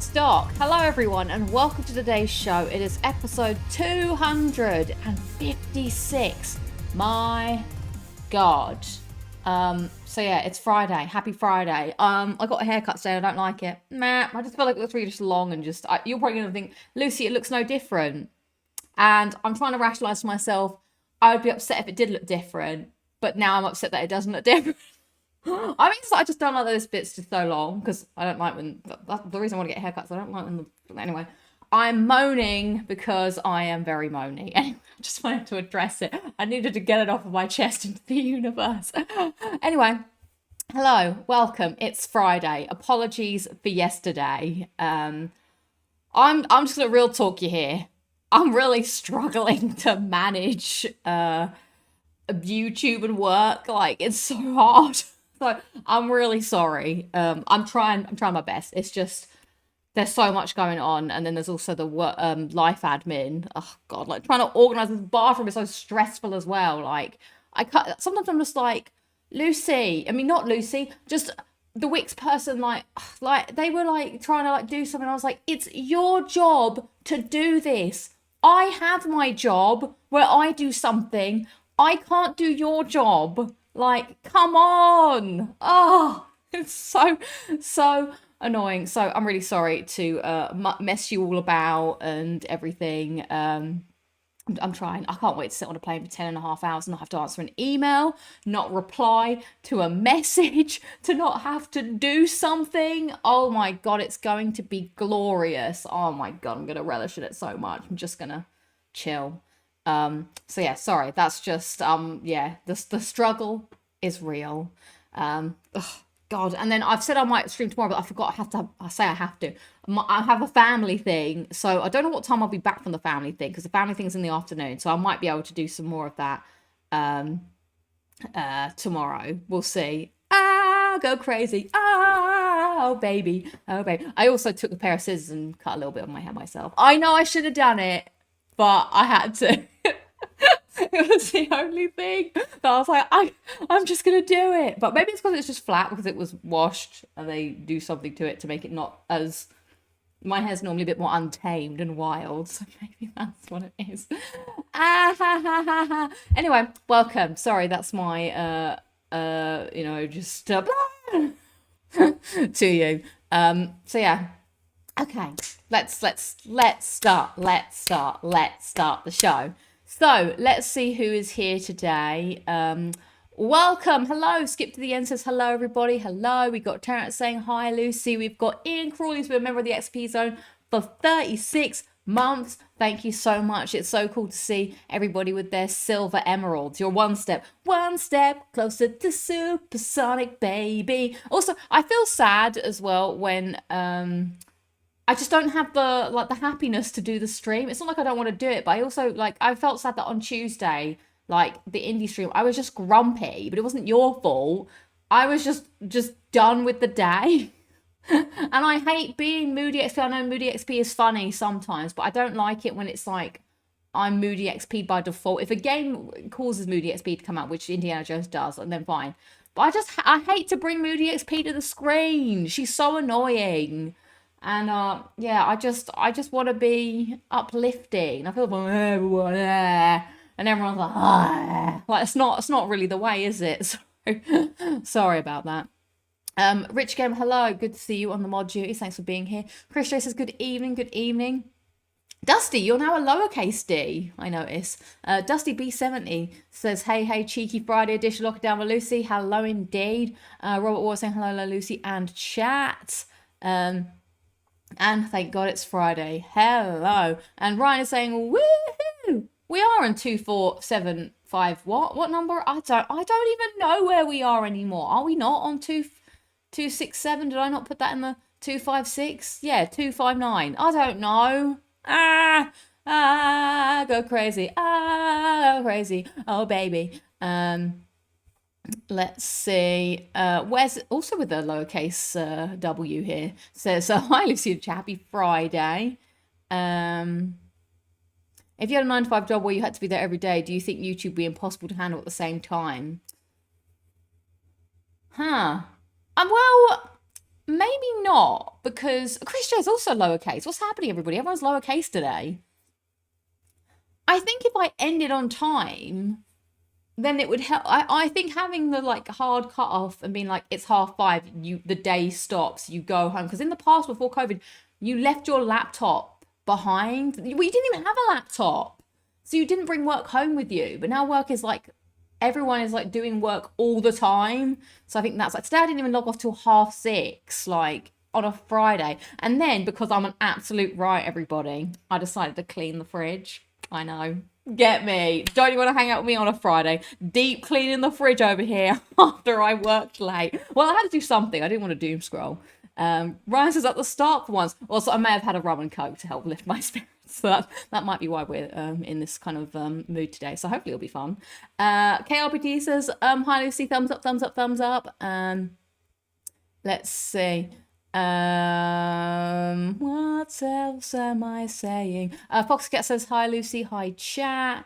It's Doc. Hello everyone and welcome to today's show. It is episode 256. My God. So yeah, it's Friday. Happy Friday. I got a haircut today. I don't like it. Meh. I just feel like it looks really just long and just... you're probably going to think, Lucy, it looks no different. And I'm trying to rationalise to myself, I would be upset if it did look different. But now I'm upset that it doesn't look different. I mean, I just don't like those bits just so long because I don't like when... That's the reason I want to get haircuts. I don't like them... Anyway, I'm moaning because I am very moany. Anyway, I just wanted to address it. I needed to get it off of my chest into the universe. Anyway, hello, welcome. It's Friday. Apologies for yesterday. I'm just gonna real talk you here. I'm really struggling to manage YouTube and work. Like, it's so hard. So I'm really sorry. I'm trying my best. It's just there's so much going on, and then there's also the work, life admin. Oh God, like trying to organize this bathroom is so stressful as well. Like sometimes I'm just like, Lucy. I mean, not Lucy. Just the Wix person. Like they were like trying to like do something. I was like, it's your job to do this. I have my job where I do something. I can't do your job. Like, come on. Oh, it's so annoying. So I'm really sorry to mess you all about and everything. I'm trying. I can't wait to sit on a plane for 10.5 hours and not have to answer an email, not reply to a message, to not have to do something. Oh my God, it's going to be glorious. Oh my God, I'm going to relish in it so much. I'm just going to chill. So yeah, sorry, that's just yeah, the struggle is real. God, and then I've said I might stream tomorrow, but I forgot I have to. I have a family thing, so I don't know what time I'll be back from the family thing, because the family thing's in the afternoon, so I might be able to do some more of that tomorrow. We'll see. Go crazy. Oh baby. I also took a pair of scissors and cut a little bit of my hair myself. I know I should have done it, but I had to. It was the only thing that I was like, I'm just gonna do it. But maybe it's because it's just flat, because it was washed and they do something to it to make it not as... My hair's normally a bit more untamed and wild, so maybe that's what it is. Anyway, welcome. Sorry, that's my just to you. So yeah. Okay, let's start the show. So let's see who is here today. Welcome, hello. Skip to the end says hello, everybody. Hello. We got Terrence saying hi, Lucy. We've got Ian Crawley, who's been a member of the XP Zone for 36 months. Thank you so much. It's so cool to see everybody with their silver emeralds. You're one step closer to supersonic, baby. Also, I feel sad as well when I just don't have the happiness to do the stream. It's not like I don't want to do it, but I also I felt sad that on Tuesday, like the indie stream, I was just grumpy, but it wasn't your fault. I was just done with the day. And I hate being Moody XP. I know Moody XP is funny sometimes, but I don't like it when it's like I'm Moody XP by default. If a game causes Moody XP to come out, which Indiana Jones does, and then fine. But I hate to bring Moody XP to the screen. She's so annoying. And yeah, I just want to be uplifting. I feel like everyone, and everyone's like it's not really the way, is it? So, sorry about that. Rich Game, hello, good to see you on the mod duties. Thanks for being here. Chris J says good evening. Dusty, you're now a lowercase d, I notice. Dusty B70 says, hey, cheeky Friday edition, lock it down with Lucy. Hello indeed. Robert Ward saying hello, Lucy, and chat. And thank God it's Friday. Hello. And Ryan is saying, woohoo! We are on 2475. What number? I don't even know where we are anymore. Are we not on 2267? Did I not put that in the 256? Yeah, 259. I don't know. Go crazy. Go crazy. Oh baby. Let's see. Where's also with the lowercase W here? Says hi Lucy, happy Friday. If you had a 9-to-5 job where you had to be there every day, do you think YouTube would be impossible to handle at the same time? Well, maybe not, because Chris J's also lowercase. What's happening, everybody? Everyone's lowercase today. I think if I ended on time, then it would help. I think having the like hard cut off and being like it's 5:30, the day stops, you go home. Because in the past before COVID, you left your laptop behind. We didn't even have a laptop, so you didn't bring work home with you. But now work is like everyone is like doing work all the time. So I think that's like today I didn't even log off till 6:30, like on a Friday. And then because I'm an absolute right, everybody, I decided to clean the fridge. I know. Get me. Don't you want to hang out with me on a Friday? Deep cleaning the fridge over here after I worked late. Well, I had to do something. I didn't want to doom scroll. Ryan says at the start for once. Also, I may have had a rum and coke to help lift my spirits. So that might be why we're in this kind of mood today. So hopefully it'll be fun. KRPT says, hi Lucy, thumbs up, thumbs up, thumbs up. Let's see. What else am I saying? Foxcat says, hi Lucy, hi chat.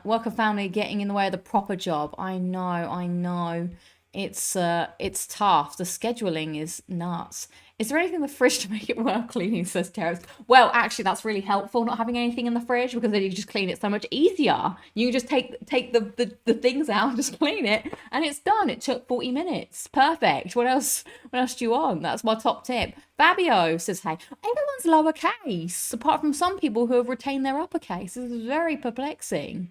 Work and family getting in the way of the proper job. I know. It's tough. The scheduling is nuts. Is there anything in the fridge to make it worth cleaning, says Terrence? Well, actually, that's really helpful, not having anything in the fridge, because then you just clean it so much easier. You can just take the things out and just clean it, and it's done. It took 40 minutes. Perfect. What else do you want? That's my top tip. Fabio says, hey, everyone's lowercase, apart from some people who have retained their uppercase. This is very perplexing.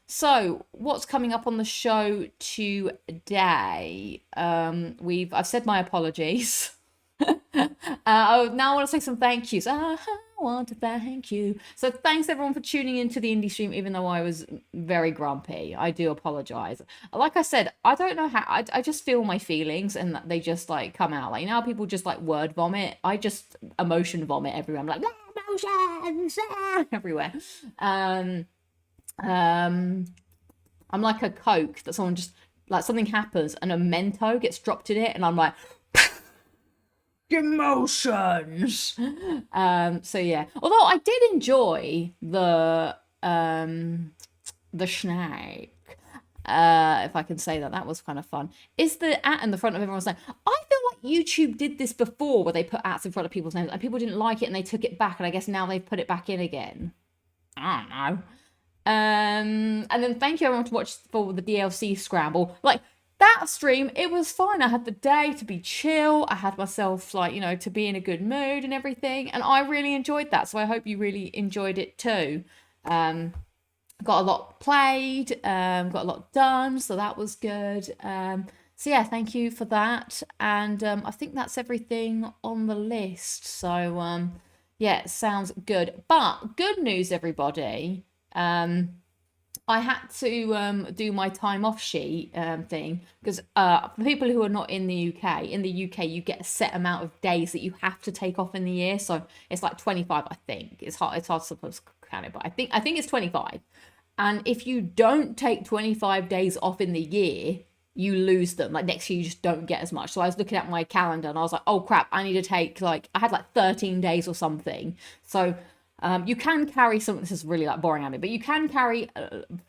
So what's coming up on the show today? I've said my apologies. Now I want to say some thank yous. I want to thank you. So thanks everyone for tuning into the indie stream, even though I was very grumpy. I do apologize. Like I said, I don't know how, I just feel my feelings and they just like come out. Like, you know how people just like word vomit? I just emotion vomit everywhere. I'm like, emotions everywhere. I'm like a Coke that someone just, like something happens and a Mento gets dropped in it and I'm like, emotions. So yeah, although I did enjoy the snake, if I can say that was kind of fun. Is the at in the front of everyone's name? I feel like YouTube did this before where they put ats in front of people's names and people didn't like it and they took it back, and I guess now they've put it back in again. I don't know. And then thank you everyone to watch for the DLC Scramble. Like, that stream, it was fine. I had the day to be chill. I had myself, like, you know, to be in a good mood and everything. And I really enjoyed that. So I hope you really enjoyed it too. Got a lot played, got a lot done. So that was good. So yeah, thank you for that. And I think that's everything on the list. So yeah, sounds good. But good news, everybody. I had to do my time off sheet thing because for people who are not in the UK, you get a set amount of days that you have to take off in the year. So it's like 25, I think. It's hard to suppose count it, but I think it's 25. And if you don't take 25 days off in the year, you lose them. Like next year, you just don't get as much. So I was looking at my calendar and I was like, oh crap, I need to take I had like 13 days or something. So you can carry this is really like boring at me, but you can carry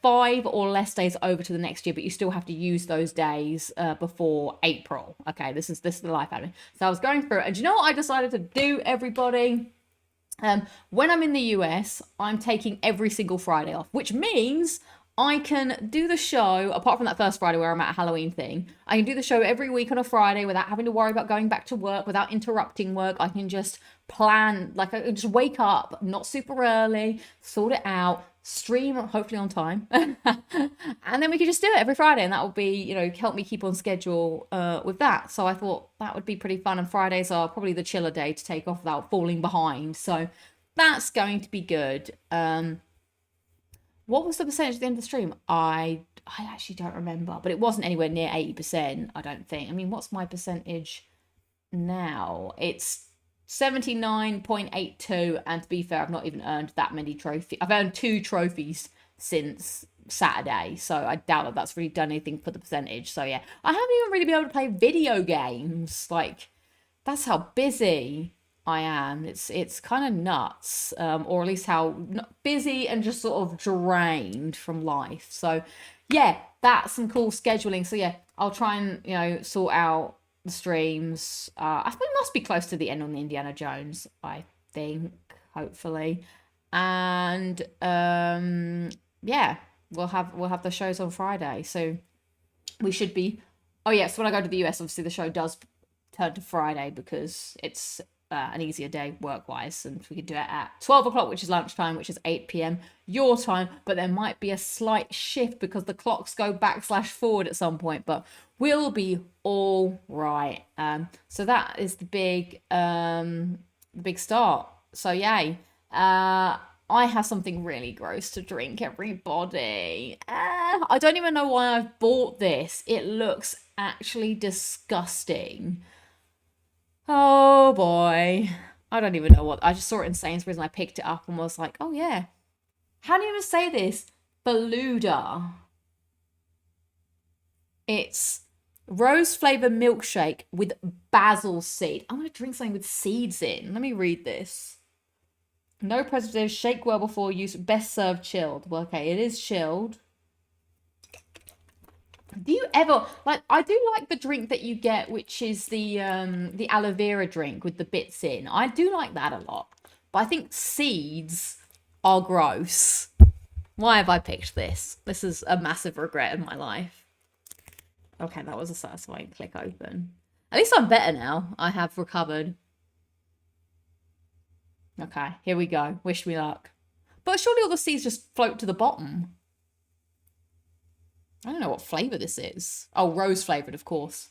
5 or less days over to the next year, but you still have to use those days before April. Okay, this is the life admin. So I was going through it, and do you know what I decided to do, everybody? When I'm in the US, I'm taking every single Friday off, which means I can do the show, apart from that first Friday where I'm at a Halloween thing, I can do the show every week on a Friday without having to worry about going back to work, without interrupting work. I can just plan, like I can just wake up, not super early, sort it out, stream, hopefully on time. And then we could just do it every Friday, and that will be, you know, help me keep on schedule with that. So I thought that would be pretty fun, and Fridays are probably the chiller day to take off without falling behind. So that's going to be good. What was the percentage at the end of the stream? I actually don't remember, but it wasn't anywhere near 80%, I don't think. I mean, what's my percentage now? It's 79.82, and to be fair, I've not even earned that many trophies. I've earned 2 trophies since Saturday, so I doubt that that's really done anything for the percentage. So yeah, I haven't even really been able to play video games. Like, that's how busy I am. It's kind of nuts, or at least how busy and just sort of drained from life. So yeah, that's some cool scheduling. So yeah, I'll try and, you know, sort out the streams. I think we must be close to the end on the Indiana Jones, I think, hopefully. And yeah, we'll have the shows on Friday. So we should be. Oh yes, when I go to the US, obviously the show does turn to Friday because it's an easier day work-wise, and we could do it at 12 o'clock, which is lunchtime, which is 8 p.m. your time, but there might be a slight shift because the clocks go back/forward at some point, but we'll be all right. So that is the big start. So yay. I have something really gross to drink, everybody. I don't even know why I've bought this. It looks actually disgusting. Oh boy. I don't even know what. I just saw it in Sainsbury's and I picked it up and was like, oh yeah. How do you even say this? Beluda. It's rose flavour milkshake with basil seed. I'm going to drink something with seeds in. Let me read this. No preservatives. Shake well before use. Best served chilled. Well, okay, it is chilled. Do you ever like? I do like the drink that you get, which is the aloe vera drink with the bits in. I do like that a lot, but I think seeds are gross. Why have I picked this? This is a massive regret in my life. Okay, that was a satisfying click open. At least I'm better now. I have recovered. Okay, here we go. Wish me luck. But surely all the seeds just float to the bottom. I don't know what flavour this is. Oh, rose flavoured, of course.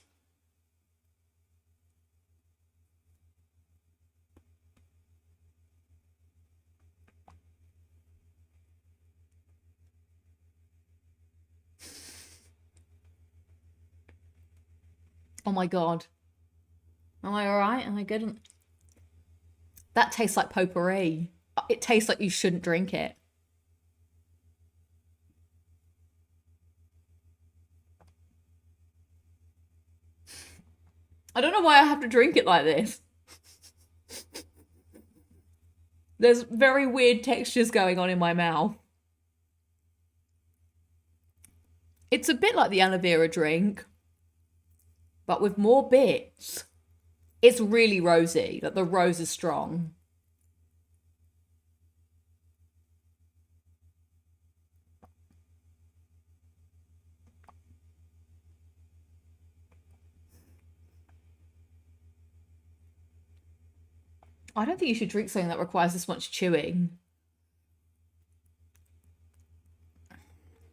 Oh my god. Am I alright? Am I good? That tastes like potpourri. It tastes like you shouldn't drink it. I don't know why I have to drink it like this. There's very weird textures going on in my mouth. It's a bit like the aloe vera drink, but with more bits. It's really rosy. Like the rose is strong. I don't think you should drink something that requires this much chewing.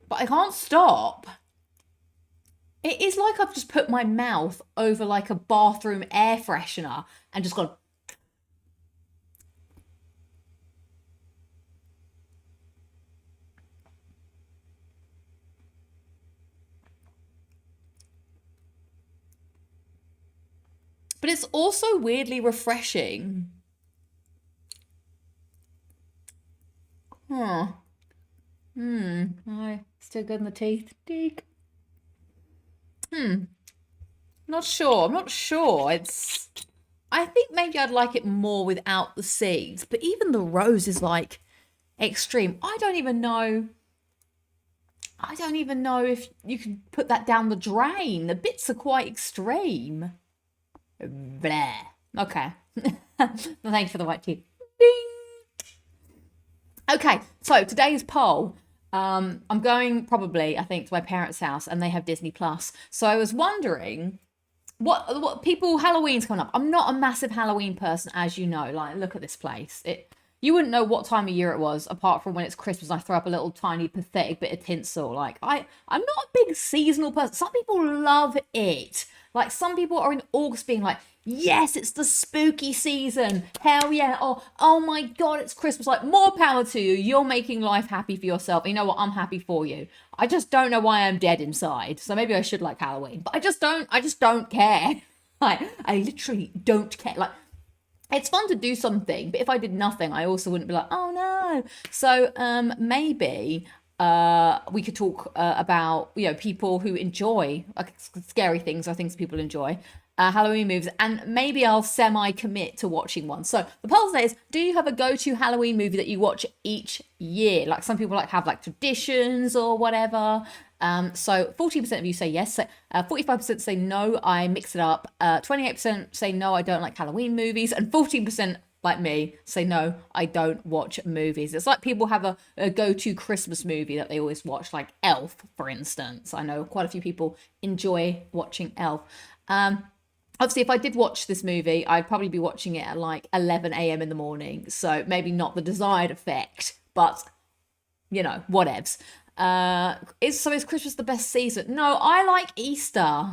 But I can't stop. It is like I've just put my mouth over like a bathroom air freshener and just gone. But it's also weirdly refreshing. Huh. Still good in the teeth. Deek. Not sure. I'm not sure. I think maybe I'd like it more without the seeds. But even the rose is like extreme. I don't even know if you can put that down the drain. The bits are quite extreme. Blah. Okay. Thank you for the white tea. Ding. Okay, so today's poll. I'm going probably, I think, to my parents' house, and they have Disney Plus. So I was wondering what people. Halloween's coming up. I'm not a massive Halloween person, as you know. Like, look at this place. You wouldn't know what time of year it was, apart from when it's Christmas and I throw up a little tiny pathetic bit of tinsel. Like, I'm not a big seasonal person. Some people love it. Like, some people are in August being like, yes, it's the spooky season. Hell yeah. Oh my God, it's Christmas. Like, more power to you. You're making life happy for yourself. And you know what? I'm happy for you. I just don't know why I'm dead inside. So maybe I should like Halloween. But I just don't care. Like, I literally don't care. Like, it's fun to do something, but if I did nothing, I also wouldn't be like, oh no. So maybe we could talk about, people who enjoy scary things or things people enjoy, Halloween movies, and maybe I'll semi-commit to watching one. So the poll today is, do you have a go-to Halloween movie that you watch each year? Like, some people have like traditions or whatever. So 40% of you say yes. 45% say no, I mix it up. 28% say no, I don't like Halloween movies. And 14%, like me, say no, I don't watch movies. It's like people have a go-to Christmas movie that they always watch, like Elf, for instance. I know quite a few people enjoy watching Elf. Obviously, if I did watch this movie, I'd probably be watching it at like 11 a.m. in the morning. So maybe not the desired effect, but whatevs. Is Christmas the best season? No, I like Easter.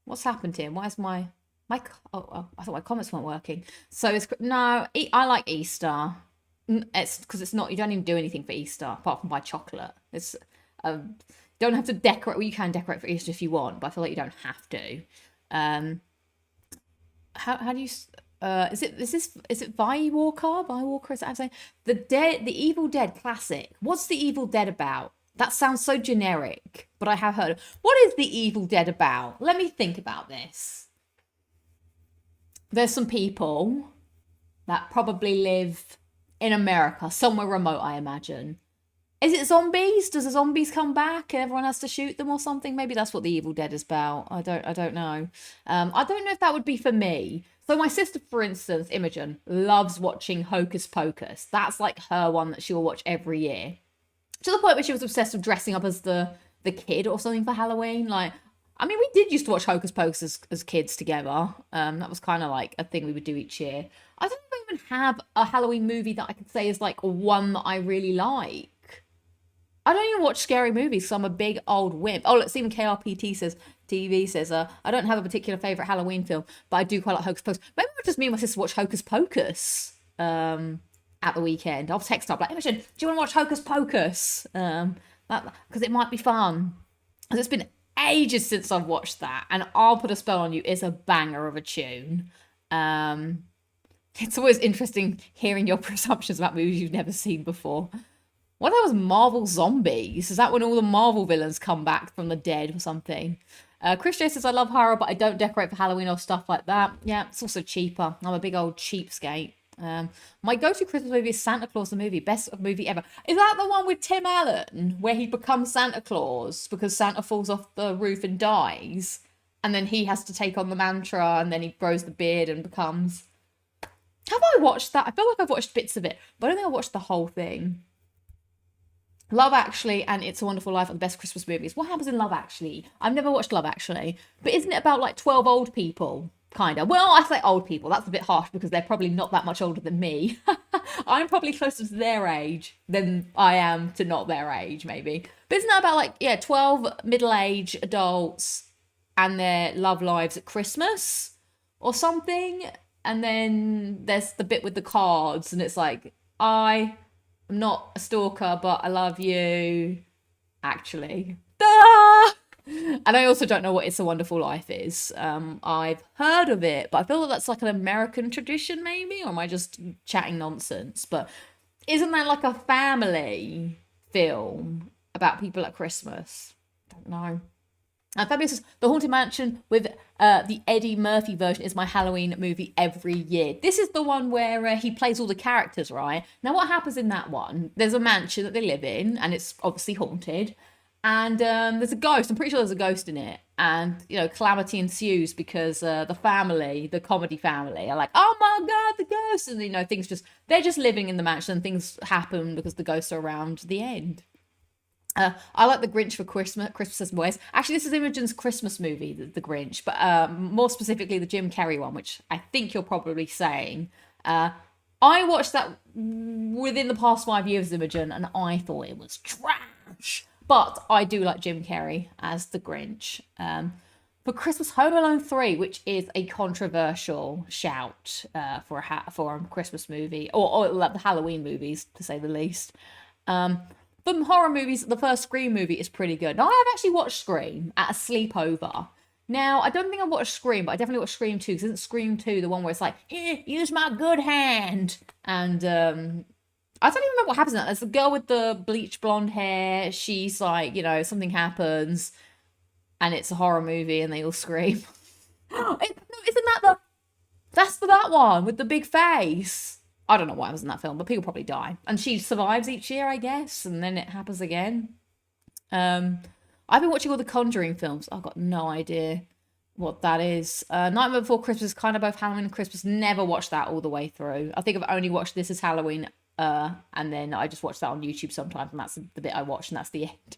What's happened here? Why is my oh, I thought my comments weren't working. So I like Easter. It's because it's not, you don't even do anything for Easter apart from buy chocolate. It's don't have to decorate. Well, you can decorate for Easter if you want, but I feel like you don't have to. How do you is it Vi Walker? Vi Walker, is that how I'm saying? The Evil Dead classic. What's the Evil Dead about? That sounds so generic, but I have heard of. What is the Evil Dead about? Let me think about this. There's some people that probably live in America, somewhere remote, I imagine. Is it zombies? Does the zombies come back and everyone has to shoot them or something? Maybe that's what the Evil Dead is about. I don't know. I don't know if that would be for me. So my sister, for instance, Imogen, loves watching Hocus Pocus. That's like her one that she'll watch every year. To the point where she was obsessed with dressing up as the kid or something for Halloween. Like, I mean, we did used to watch Hocus Pocus as kids together. That was kind of like a thing we would do each year. I don't even have a Halloween movie that I could say is like one that I really like. I don't even watch scary movies, so I'm a big old wimp. Oh, let's see, even KRPT says, TV says, I don't have a particular favourite Halloween film, but I do quite like Hocus Pocus. Maybe just me and my sister watch Hocus Pocus at the weekend. I'll text her, like, Imogen, do you want to watch Hocus Pocus? Because it might be fun. Because it's been ages since I've watched that, and I'll Put a Spell on You is a banger of a tune. It's always interesting hearing your presumptions about movies you've never seen before. What the hell was Marvel Zombies? Is that when all the Marvel villains come back from the dead or something? Chris J says, I love horror, but I don't decorate for Halloween or stuff like that. Yeah, it's also cheaper. I'm a big old cheapskate. My go-to Christmas movie is Santa Claus the Movie. Best movie ever. Is that the one with Tim Allen, where he becomes Santa Claus because Santa falls off the roof and dies? And then he has to take on the mantra, and then he grows the beard and becomes... Have I watched that? I feel like I've watched bits of it, but I don't think I watched the whole thing. Love Actually and It's a Wonderful Life are the best Christmas movies. What happens in Love Actually? I've never watched Love Actually. But isn't it about like 12 old people? Kind of. Well, I say old people. That's a bit harsh because they're probably not that much older than me. I'm probably closer to their age than I am to not their age, maybe. But isn't that about like, 12 middle-aged adults and their love lives at Christmas or something? And then there's the bit with the cards and it's like, I'm not a stalker, but I love you. Actually. Duh! And I also don't know what It's a Wonderful Life is. I've heard of it, but I feel like that's like an American tradition, maybe? Or am I just chatting nonsense? But isn't that like a family film about people at Christmas? Don't know. Fabulous. The Haunted Mansion with the Eddie Murphy version is my Halloween movie every year. This is the one where he plays all the characters, right? Now, what happens in that one? There's a mansion that they live in, and it's obviously haunted. And there's a ghost. I'm pretty sure there's a ghost in it. And, calamity ensues because the family, the comedy family, are like, oh my God, the ghost. And, they're just living in the mansion and things happen because the ghosts are around the end. I like The Grinch for Christmas as Boys. Actually, this is Imogen's Christmas movie, The Grinch, but more specifically the Jim Carrey one, which I think you're probably saying. I watched that within the past 5 years, Imogen, and I thought it was trash. But I do like Jim Carrey as the Grinch. For Christmas, Home Alone 3, which is a controversial shout for a Christmas movie, or the Halloween movies, to say the least. From horror movies, the first Scream movie is pretty good. Now, I have actually watched Scream at a sleepover. Now, I don't think I watched Scream, but I definitely watched Scream 2, because isn't Scream 2 the one where it's like, use my good hand? And I don't even remember what happens in that. There's the girl with the bleached blonde hair. She's like, something happens, and it's a horror movie, and they all scream. Isn't that's that one with the big face? I don't know what happens in that film, but people probably die. And she survives each year, I guess, and then it happens again. I I've been watching all the Conjuring films. I've got no idea what that is. Nightmare Before Christmas, kind of both Halloween and Christmas. Never watched that all the way through. I think I've only watched This Is Halloween, and then I just watch that on YouTube sometimes, and that's the bit I watch, and that's the end.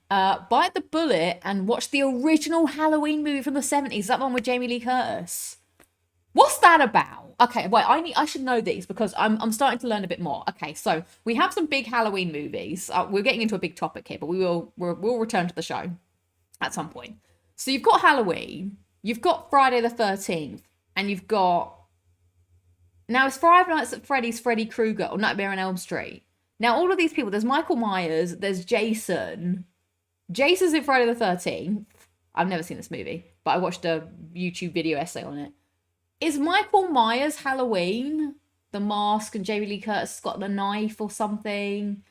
Bite the Bullet and watch the original Halloween movie from the 70s. That one with Jamie Lee Curtis. What's that about? Okay, wait, I should know these because I'm starting to learn a bit more. Okay, so we have some big Halloween movies. We're getting into a big topic here, but we'll return to the show at some point. So you've got Halloween, you've got Friday the 13th, and you've got... Now, it's Five Nights at Freddy's, Freddy Krueger, or Nightmare on Elm Street. Now, all of these people, there's Michael Myers, there's Jason. Jason's in Friday the 13th. I've never seen this movie, but I watched a YouTube video essay on it. Is Michael Myers Halloween? The mask and Jamie Lee Curtis has got the knife or something.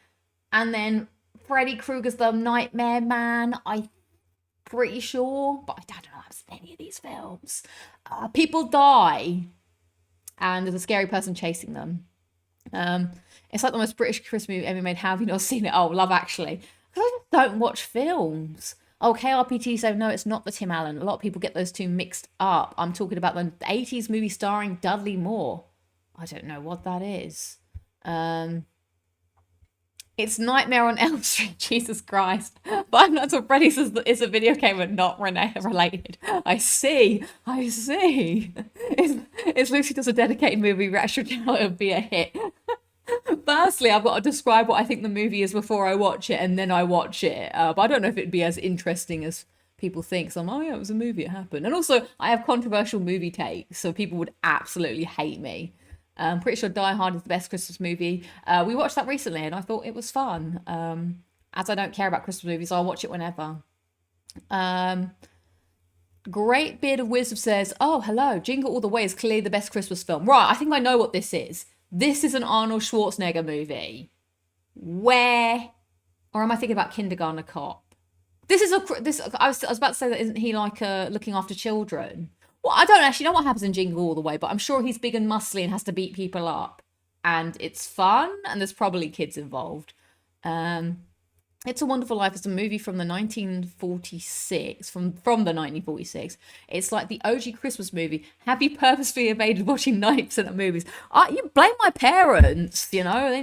And then Freddy Krueger's the Nightmare Man, I'm pretty sure. But I don't know, I've seen any of these films. People die. And there's a scary person chasing them. It's like the most British Christmas movie ever made. How have you not seen it? Oh, Love Actually. Because I just don't watch films. Oh, KRPT said, no, it's not the Tim Allen. A lot of people get those two mixed up. I'm talking about the 80s movie starring Dudley Moore. I don't know what that is. It's Nightmare on Elm Street, Jesus Christ. Five Nights at Freddy's is a video game but not related. I see. If Lucy does a dedicated movie reaction channel, it would be a hit. Firstly, I've got to describe what I think the movie is before I watch it, and then I watch it. But I don't know if it'd be as interesting as people think. So I'm, oh yeah, it was a movie, it happened. And also, I have controversial movie takes, so people would absolutely hate me. I'm pretty sure Die Hard is the best Christmas movie. We watched that recently, and I thought it was fun. As I don't care about Christmas movies, I'll watch it whenever. Great Beard of Wisdom says, oh, hello, Jingle All the Way is clearly the best Christmas film. Right, I think I know what this is. This is an Arnold Schwarzenegger movie. Where, or am I thinking about Kindergarten Cop? I was about to say that isn't he like looking after children? Well, I don't actually know what happens in Jingle All the Way, but I'm sure he's big and muscly and has to beat people up. And it's fun, and there's probably kids involved. It's a Wonderful Life is a movie from the 1946, from the 1946. It's like the OG Christmas movie. Have you purposely evaded watching 90% of movies? You blame my parents, you know, we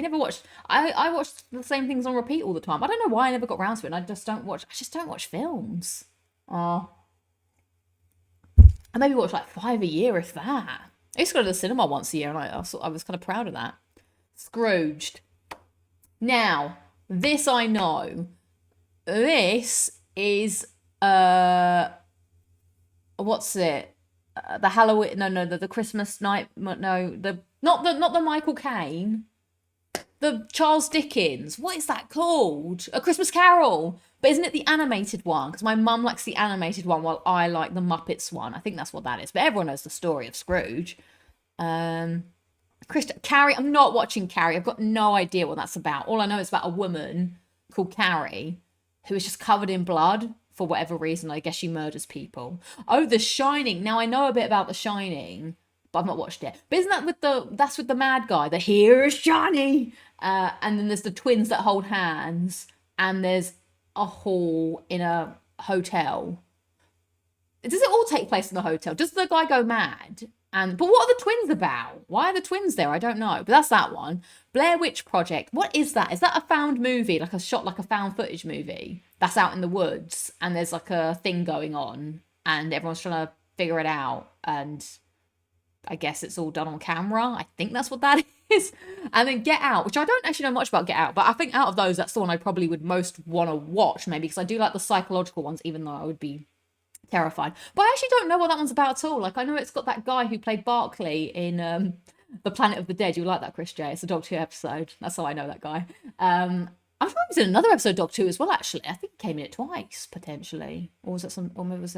never watched, I watched the same things on repeat all the time. I don't know why I never got around to it, and I just don't watch films. I maybe watch like 5 a year, if that. I used to go to the cinema once a year, and I was kind of proud of that. Scrooged. Now, this I know. This is what's it? The Halloween? No, the Christmas night. No, not the Michael Caine. The Charles Dickens. What is that called? A Christmas Carol. But isn't it the animated one? Because my mum likes the animated one while I like the Muppets one. I think that's what that is. But everyone knows the story of Scrooge. Carrie, I'm not watching Carrie. I've got no idea what that's about. All I know is about a woman called Carrie who is just covered in blood for whatever reason. I guess she murders people. Oh, The Shining. Now I know a bit about The Shining, but I've not watched it. But isn't that that's with the mad guy? The Here's Johnny. And then there's the twins that hold hands, and there's a hall in a hotel. Does it all take place in the hotel? Does the guy go mad? But what are the twins about? Why are the twins there? I don't know. But that's that one. Blair Witch Project. What is that? Is that a found movie? Like a found footage movie? That's out in the woods, and there's like a thing going on, and everyone's trying to figure it out, and I guess it's all done on camera. I think that's what that is. And then Get Out, which I don't actually know much about Get Out, but I think out of those, that's the one I probably would most want to watch, maybe, because I do like the psychological ones, even though I would be terrified. But I actually don't know what that one's about at all. Like, I know it's got that guy who played Barclay in The Planet of the Dead. You like that, Chris J? It's a Doctor Who episode. That's how I know that guy. I'm sure he was in another episode of Doctor Who as well, actually. I think he came in it twice, potentially. Or was it maybe it was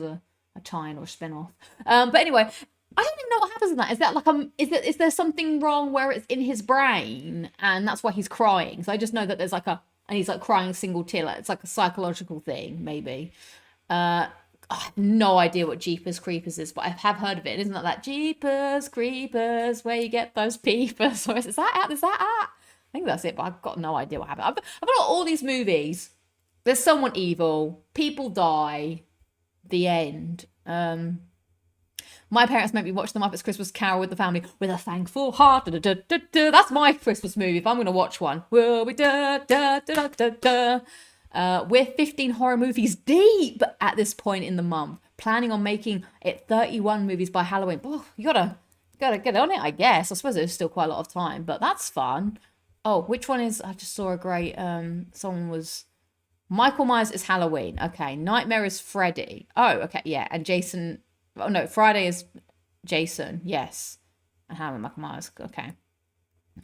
a tie-in or a spin-off. But anyway, I don't even know what happens in that. Is that like is there something wrong where it's in his brain and that's why he's crying? So I just know that there's and he's like crying a single tear. Like, it's like a psychological thing, maybe. I have no idea what Jeepers Creepers is, but I have heard of it. Isn't that Jeepers Creepers where you get those peepers? Or is that at? think that's it, but I've got no idea what happened. I've got all these movies. There's someone evil, people die, the end. My parents made me watch The Muppets Christmas Carol with the family with a thankful heart. Da, da, da, da. That's my Christmas movie if I'm going to watch one. Will we da, da, da, da, da, da. We're 15 horror movies deep at this point in the month. Planning on making it 31 movies by Halloween. Oh, you gotta get on it, I guess. I suppose there's still quite a lot of time, but that's fun. Oh, which one is... I just saw a great... someone was... Michael Myers is Halloween. Okay. Nightmare is Freddy. Oh, okay. Yeah. And Jason... Oh, no. Friday is Jason. Yes. And Michael Myers. Okay.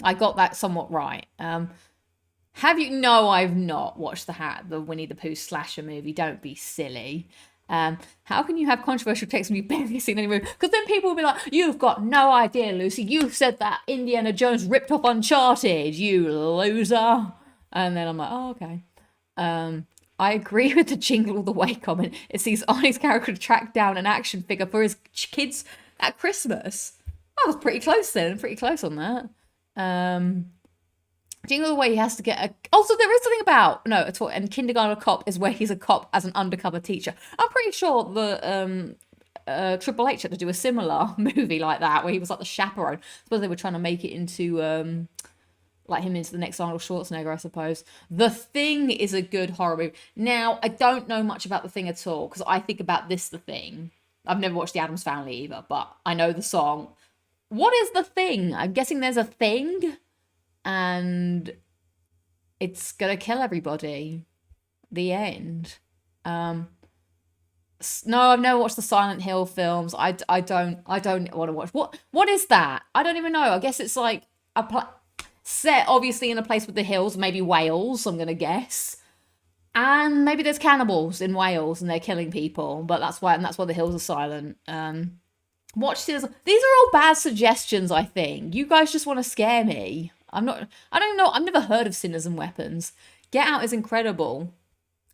I got that somewhat right. Have you... No, I've not watched the Winnie the Pooh slasher movie. Don't be silly. How can you have controversial takes when you've barely seen any movie? Because then people will be like, you've got no idea, Lucy. You said that Indiana Jones ripped off Uncharted, you loser. And then I'm like, oh, okay. I agree with the Jingle All the Way comment. It sees Arnie's character track down an action figure for his kids at Christmas. I was pretty close then. Pretty close on that. Jingle All the Way, he has to get a... Also, there is something about... No, it's what... And Kindergarten Cop is where he's a cop as an undercover teacher. I'm pretty sure the Triple H had to do a similar movie like that, where he was like the chaperone. I suppose they were trying to make it into... like him into the next Arnold Schwarzenegger, I suppose. The Thing is a good horror movie. Now, I don't know much about The Thing at all, because I think about this, The Thing. I've never watched The Addams Family either, but I know the song. What is The Thing? I'm guessing there's a thing, and it's gonna kill everybody. The end. No, I've never watched the Silent Hill films. I don't want to watch. What is that? I don't even know. I guess it's like set obviously in a place with the hills, maybe Wales, I'm gonna guess. And maybe there's cannibals in Wales and they're killing people, but that's why the hills are silent. Watch this. These are all bad suggestions, I think. You guys just want to scare me. I don't know. I've never heard of Sinners and Weapons. Get Out is incredible.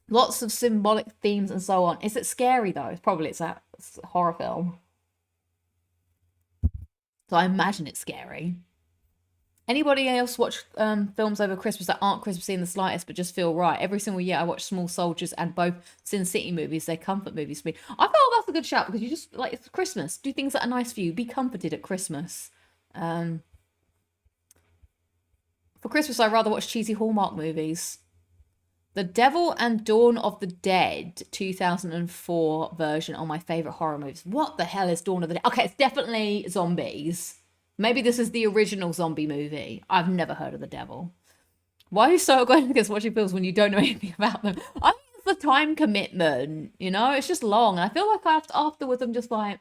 Lots of symbolic themes and so on. Is it scary though? It's a horror film. So I imagine it's scary. Anybody else watch films over Christmas that aren't Christmassy in the slightest but just feel right? Every single year I watch Small Soldiers and both Sin City movies. They're comfort movies for me. I feel that's a good shout because you just, like, it's Christmas. Do things that are nice for you. Be comforted at Christmas. For Christmas, I'd rather watch cheesy Hallmark movies. The Devil and Dawn of the Dead 2004 version are my favourite horror movies. What the hell is Dawn of the Dead? Okay, it's definitely zombies. Maybe this is the original zombie movie. I've never heard of The Devil. Why are you so going against watching films when you don't know anything about them? I think it's the time commitment, you know? It's just long. And I feel like afterwards I'm just like,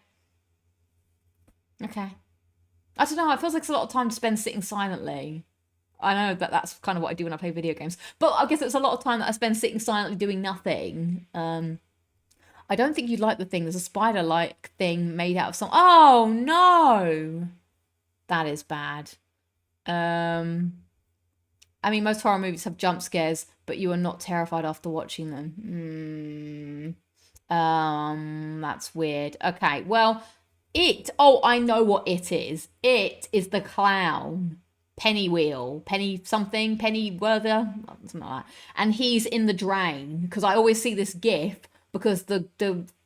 okay. I don't know. It feels like it's a lot of time to spend sitting silently. I know that that's kind of what I do when I play video games. But I guess it's a lot of time that I spend sitting silently doing nothing. I don't think you'd like The Thing. There's a spider-like thing made out of some... Oh, no! That is bad. I mean, most horror movies have jump scares, but you are not terrified after watching them. That's weird. Okay, well, oh, I know what it is. It is the clown. Pennyworther, something like that. And he's in the drain, because I always see this gif, because the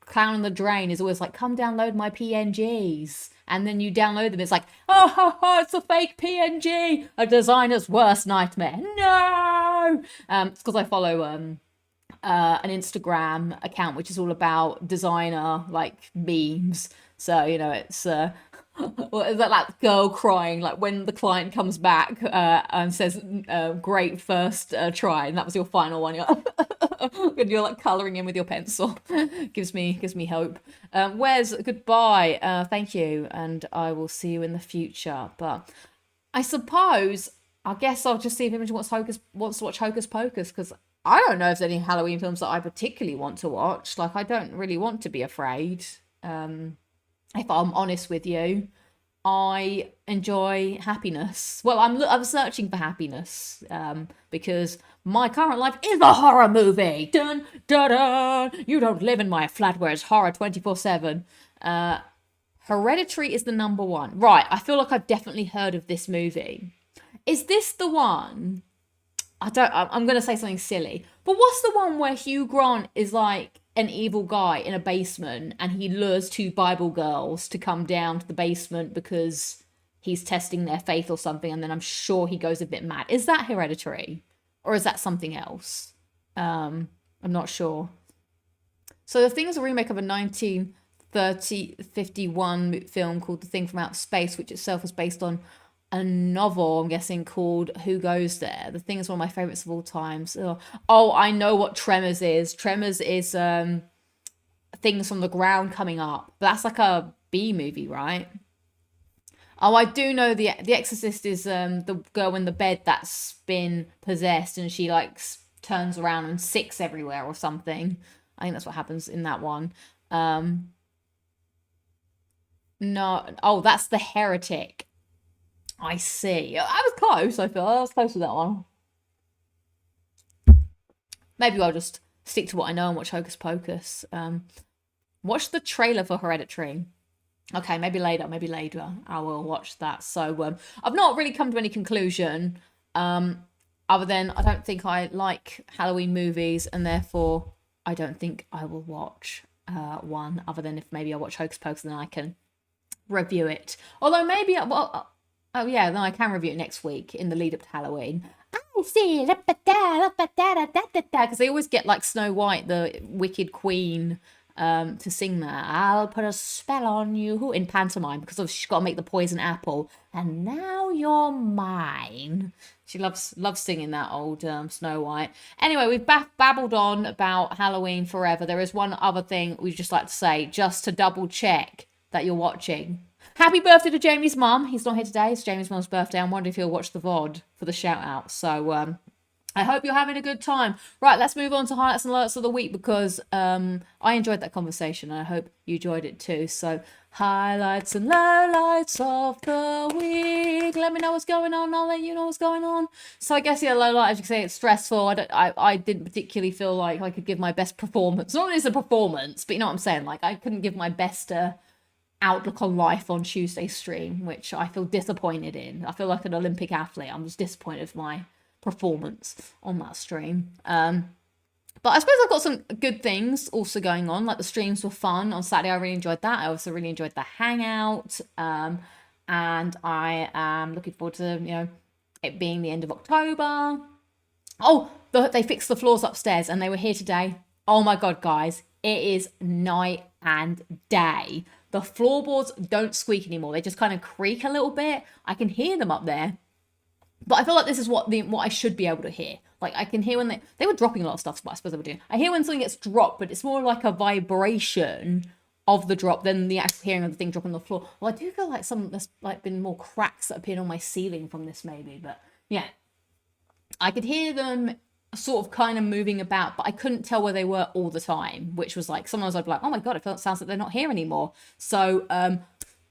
clown in the drain is always like, come download my PNGs. And then you download them. It's like, oh, it's a fake PNG. A designer's worst nightmare. No! It's because I follow an Instagram account, which is all about designer, like, memes. So, you know, it's... is that girl crying, like, when the client comes back and says, great first try, and that was your final one. You're like colouring in with your pencil. gives me hope. Wes, goodbye. Thank you, and I will see you in the future. But I guess I'll just see if Imogen wants to watch Hocus Pocus, because I don't know if there's any Halloween films that I particularly want to watch. Like, I don't really want to be afraid. If I'm honest with you, I enjoy happiness. Well, I'm searching for happiness because my current life is a horror movie. Dun, dun, dun. You don't live in my flat where it's horror 24/7. Hereditary is the number one. Right, I feel like I've definitely heard of this movie. is this the one? I'm going to say something silly, but what's the one where Hugh Grant is like an evil guy in a basement and he lures two Bible girls to come down to the basement because he's testing their faith or something, and then I'm sure he goes a bit mad. Is that Hereditary? Or is that something else? I'm not sure. So The Thing is a remake of a 1951 film called The Thing from Outer Space, which itself was based on a novel, I'm guessing, called Who Goes There? The Thing is one of my favorites of all times. Oh, I know what Tremors is. Tremors is things from the ground coming up. But that's like a B movie, right? Oh, I do know the Exorcist is the girl in the bed that's been possessed and she like turns around and sicks everywhere or something. I think that's what happens in that one. No, oh, that's The Heretic. I see. I was close, I feel. I was close with that one. Maybe I'll just stick to what I know and watch Hocus Pocus. Watch the trailer for Hereditary. Okay, maybe later I will watch that. So I've not really come to any conclusion other than I don't think I like Halloween movies, and therefore I don't think I will watch one, other than if maybe I watch Hocus Pocus and then I can review it. Although maybe, oh yeah, then I can review it next week in the lead up to Halloween. I see, because they always get like Snow White, the Wicked Queen, to sing that. I'll put a spell on you in pantomime because she's got to make the poison apple, and now you're mine. She loves singing that old Snow White. Anyway, we've babbled on about Halloween forever. There is one other thing we'd just like to say, just to double check that you're watching. Happy birthday to Jamie's mum. He's not here today. It's Jamie's mum's birthday. I'm wondering if he'll watch the VOD for the shout out. So I hope you're having a good time. Right, let's move on to highlights and lowlights of the week because I enjoyed that conversation and I hope you enjoyed it too. So highlights and lowlights of the week. Let me know what's going on. I'll let you know what's going on. So I guess, yeah, lowlight, as you can say, it's stressful. I didn't particularly feel like I could give my best performance. Not that it's a performance, but you know what I'm saying? Like I couldn't give my best outlook on life on Tuesday's stream, which I feel disappointed in. I feel like an Olympic athlete. I'm just disappointed with my performance on that stream. But I suppose I've got some good things also going on. Like the streams were fun on Saturday. I really enjoyed that. I also really enjoyed the hangout. And I am looking forward to, it being the end of October. Oh, they fixed the floors upstairs and they were here today. Oh my God, guys. It is night and day. The floorboards don't squeak anymore. They just kind of creak a little bit. I can hear them up there. But I feel like this is what I should be able to hear. Like I can hear when they were dropping a lot of stuff, but I suppose they were doing. I hear when something gets dropped, but it's more like a vibration of the drop than the actual hearing of the thing dropping on the floor. Well, I do feel like there's like been more cracks that appeared on my ceiling from this maybe, but yeah. I could hear them sort of kind of moving about, but I couldn't tell where they were all the time, which was like sometimes I'd be like, oh my God, it sounds like they're not here anymore. So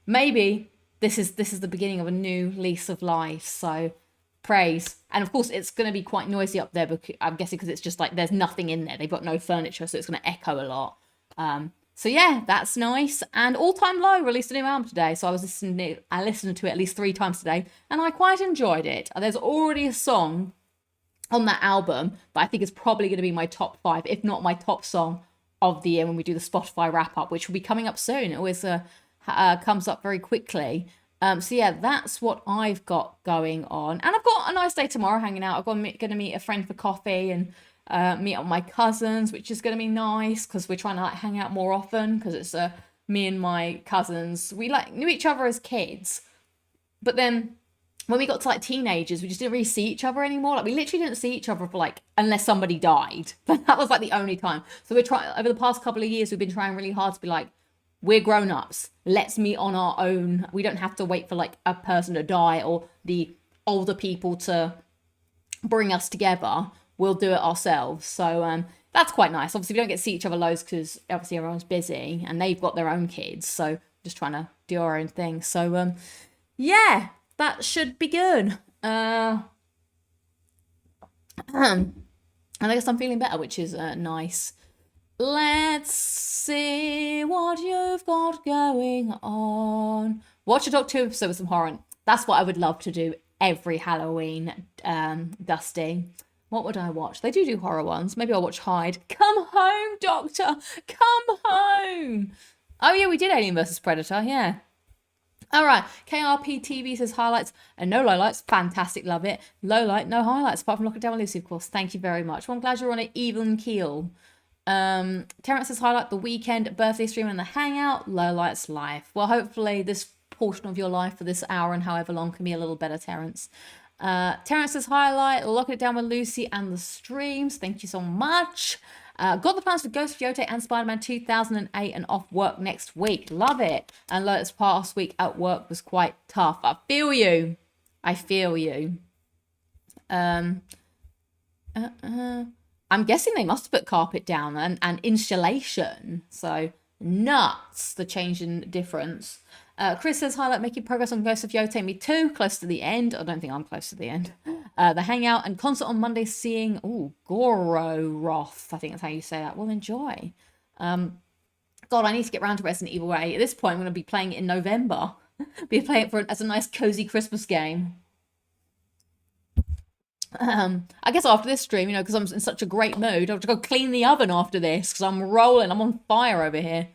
maybe this is the beginning of a new lease of life. So praise. And of course it's going to be quite noisy up there, because I'm guessing because it's just like there's nothing in there. They've got no furniture, so it's going to echo a lot. So yeah, that's nice. And All Time Low released a new album today, so I listened to it at least 3 times today, and I quite enjoyed it. There's already a song on that album, but I think it's probably going to be my top 5, if not my top song of the year when we do the Spotify wrap up, which will be coming up soon. It always comes up very quickly. So yeah, that's what I've got going on. And I've got a nice day tomorrow hanging out. I'm going to meet a friend for coffee and meet up with my cousins, which is going to be nice because we're trying to like hang out more often, because it's me and my cousins. We like knew each other as kids, but then when we got to like teenagers, we just didn't really see each other anymore. Like we literally didn't see each other for like, unless somebody died. But that was like the only time. So we're trying, over the past couple of years, we've been trying really hard to be like, we're grown-ups. Let's meet on our own. We don't have to wait for like a person to die or the older people to bring us together. We'll do it ourselves. So that's quite nice. Obviously, we don't get to see each other loads because obviously everyone's busy and they've got their own kids. So just trying to do our own thing. So yeah, that should be good. And I guess I'm feeling better, which is nice. Let's see what you've got going on. Watch a Doctor Who episode with some horror. That's what I would love to do every Halloween, Dusty. What would I watch? They do horror ones. Maybe I'll watch Hyde. Come home, Doctor. Come home. Oh, yeah, we did Alien versus Predator. Yeah. All right. KRP TV says highlights and no lowlights. Fantastic. Love it. Lowlight, no highlights. Apart from Lockin Down with Lucy, of course. Thank you very much. Well, I'm glad you're on an even keel. Terrence says highlight the weekend, birthday stream and the hangout. Lowlights life. Well, hopefully this portion of your life for this hour and however long can be a little better, Terrence. Terrence says highlight, Locking It Down with Lucy and the streams. Thank you so much. Got the plans for Ghost of Yotei and Spider-Man 2008 and off work next week. Love it. And this past week at work was quite tough. I feel you. I feel you. I'm guessing they must have put carpet down and insulation. So nuts, the change in difference. Chris says, highlight making progress on Ghost of Yotei. Me too, close to the end. I don't think I'm close to the end. The hangout and concert on Monday seeing, Gororoth. I think that's how you say that. Well, enjoy. God, I need to get around to Resident Evil 8. At this point, I'm going to be playing it in November. Be playing it as a nice, cozy Christmas game. I guess after this stream, because I'm in such a great mood, I'll have to go clean the oven after this because I'm rolling. I'm on fire over here.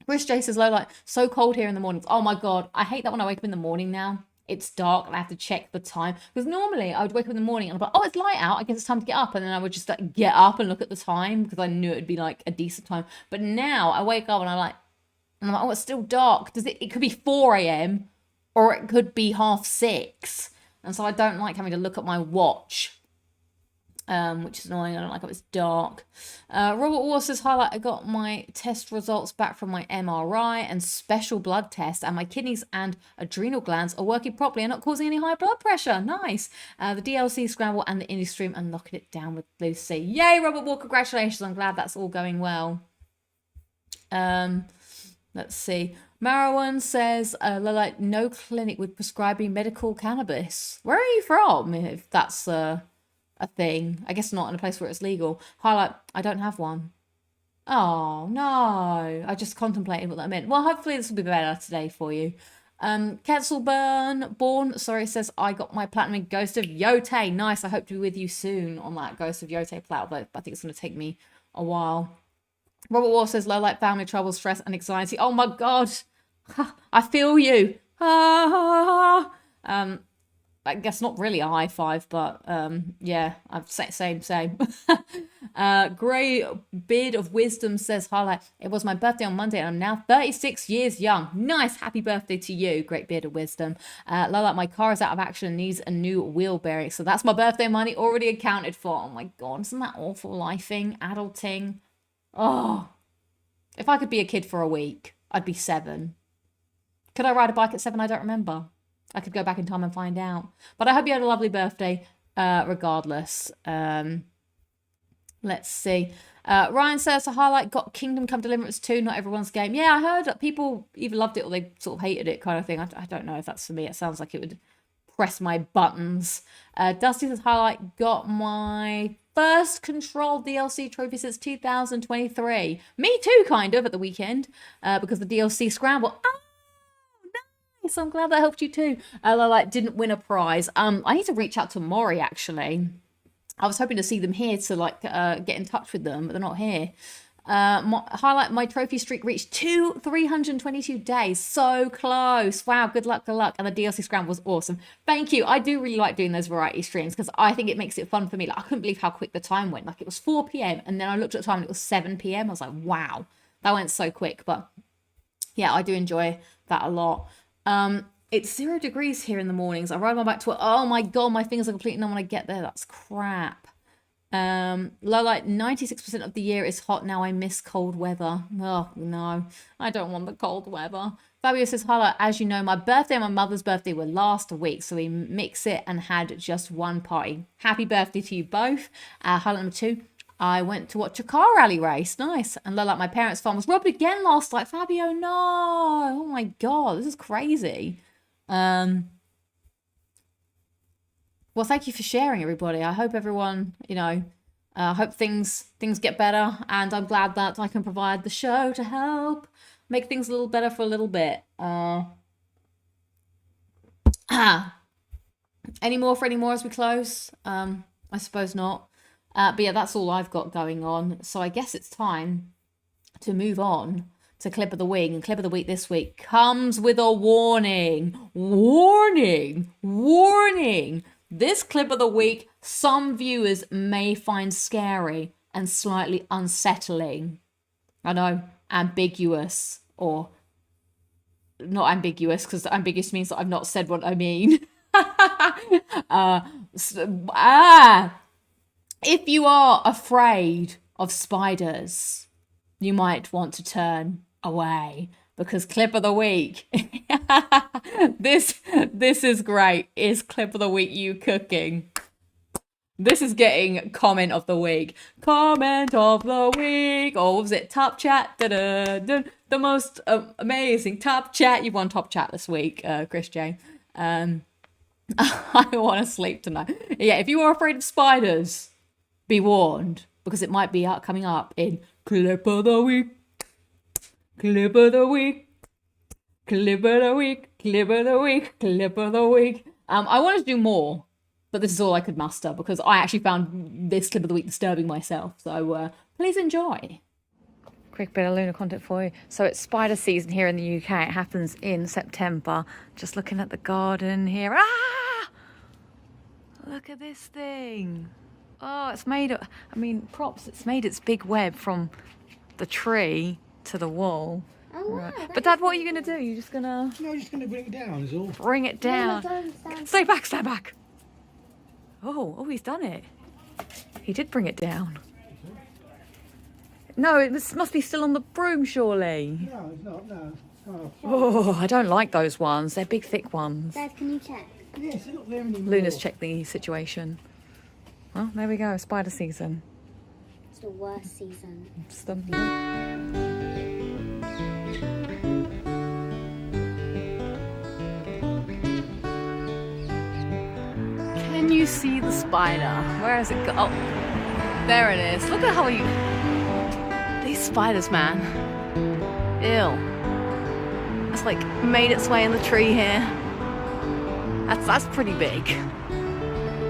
Rich J says, low light, so cold here in the mornings. Oh my God, I hate that when I wake up in the morning now. It's dark and I have to check the time. Because normally I would wake up in the morning and I'm like, oh, it's light out. I guess it's time to get up. And then I would just get up and look at the time because I knew it would be like a decent time. But now I wake up and I'm like, oh, it's still dark. It could be 4 a.m. or it could be 6:30. And so I don't like having to look at my watch. Which is annoying. I don't like it. It's dark. Robert War says, highlight, I got my test results back from my MRI and special blood test, and my kidneys and adrenal glands are working properly and not causing any high blood pressure. Nice. The DLC Scramble and the indie stream and Locking It Down with Lucy. Yay, Robert War, congratulations. I'm glad that's all going well. Let's see. Marwan says, like, no clinic with prescribing medical cannabis. Where are you from, if that's a thing? I guess not in a place where it's legal. Highlight, I don't have one. Oh, no. I just contemplated what that meant. Well, hopefully this will be better today for you. Born, says, I got my platinum in Ghost of Yotei. Nice. I hope to be with you soon on that Ghost of Yotei plat, but I think it's going to take me a while. Robert War says, low light, family trouble, stress, and anxiety. Oh my God. I feel you. I guess not really a high five, but yeah, same. Grey Beard of Wisdom says, highlight, it was my birthday on Monday and I'm now 36 years young. Nice, happy birthday to you, Great Beard of Wisdom. Lola, my car is out of action and needs a new wheel bearing. So that's my birthday money already accounted for. Oh my God, isn't that awful lifing, adulting? Oh, if I could be a kid for a week, I'd be 7. Could I ride a bike at 7? I don't remember. I could go back in time and find out. But I hope you had a lovely birthday regardless. Let's see. Ryan says, to highlight, got Kingdom Come Deliverance 2, not everyone's game. Yeah, I heard that people either loved it or they sort of hated it kind of thing. I don't know if that's for me. It sounds like it would press my buttons. Dusty says, highlight, got my first Control DLC trophy since 2023. Me too, kind of, at the weekend. Because the DLC Scramble... So I'm glad that helped you too. Like, didn't win a prize. I need to reach out to Mori actually. I was hoping to see them here to like get in touch with them, but they're not here. Highlight, my trophy streak reached 322 days. So close. Wow, good luck. And the DLC Scramble was awesome. Thank you. I do really like doing those variety streams because I think it makes it fun for me. Like, I couldn't believe how quick the time went. Like, it was 4 p.m. and then I looked at the time and it was 7 p.m. I was like, wow, that went so quick. But yeah, I do enjoy that a lot. It's 0 degrees here in the mornings. I ride my bike to work. Oh my God, my fingers are completely numb when I get there. That's crap. Low light, 96% of the year is hot now. I miss cold weather. Oh no, I don't want the cold weather. Fabio says, highlight, as you know, my birthday and my mother's birthday were last week, so we mix it and had just one party. Happy birthday to you both. Highlight number 2. I went to watch a car rally race. Nice. And like my parents' farm was robbed again last night. Fabio, no. Oh my God, this is crazy. Well, thank you for sharing, everybody. I hope everyone, I hope things get better. And I'm glad that I can provide the show to help make things a little better for a little bit. Any more as we close? I suppose not. But yeah, that's all I've got going on. So I guess it's time to move on to clip of the week. And clip of the week this week comes with a warning. Warning. This clip of the week, some viewers may find scary and slightly unsettling. I know, ambiguous, or not ambiguous, because ambiguous means that I've not said what I mean. If you are afraid of spiders, you might want to turn away, because clip of the week, this is great. Is clip of the week you cooking? This is getting comment of the week. Comment of the week. Or was it top chat? The most amazing top chat. You won top chat this week, Chris J. I want to sleep tonight. Yeah, if you are afraid of spiders, be warned, because it might be coming up in clip of the week. Clip of the week. Clip of the week. Clip of the week. Clip of the week. I wanted to do more, but this is all I could muster, because I actually found this clip of the week disturbing myself. So please enjoy. Quick bit of Luna content for you. So it's spider season here in the UK. It happens in September. Just looking at the garden here. Ah! Look at this thing. Oh, it's made, props. It's made its big web from the tree to the wall. Oh, wow, right. But Dad, what are you going to do? You're just going to... No, I'm just going to bring it down, is all. Bring it down. No, stay back. Oh, he's done it. He did bring it down. No, it must be still on the broom, surely. No, it's not, no. Oh, I don't like those ones. They're big, thick ones. Dad, can you check? Yes, it's not there anymore. Luna's checked the situation. Well, there we go. Spider season. It's the worst season. Can you see the spider? Where has it gone? Oh, there it is. Look at how these spiders, man. Ew. It's like made its way in the tree here. That's pretty big.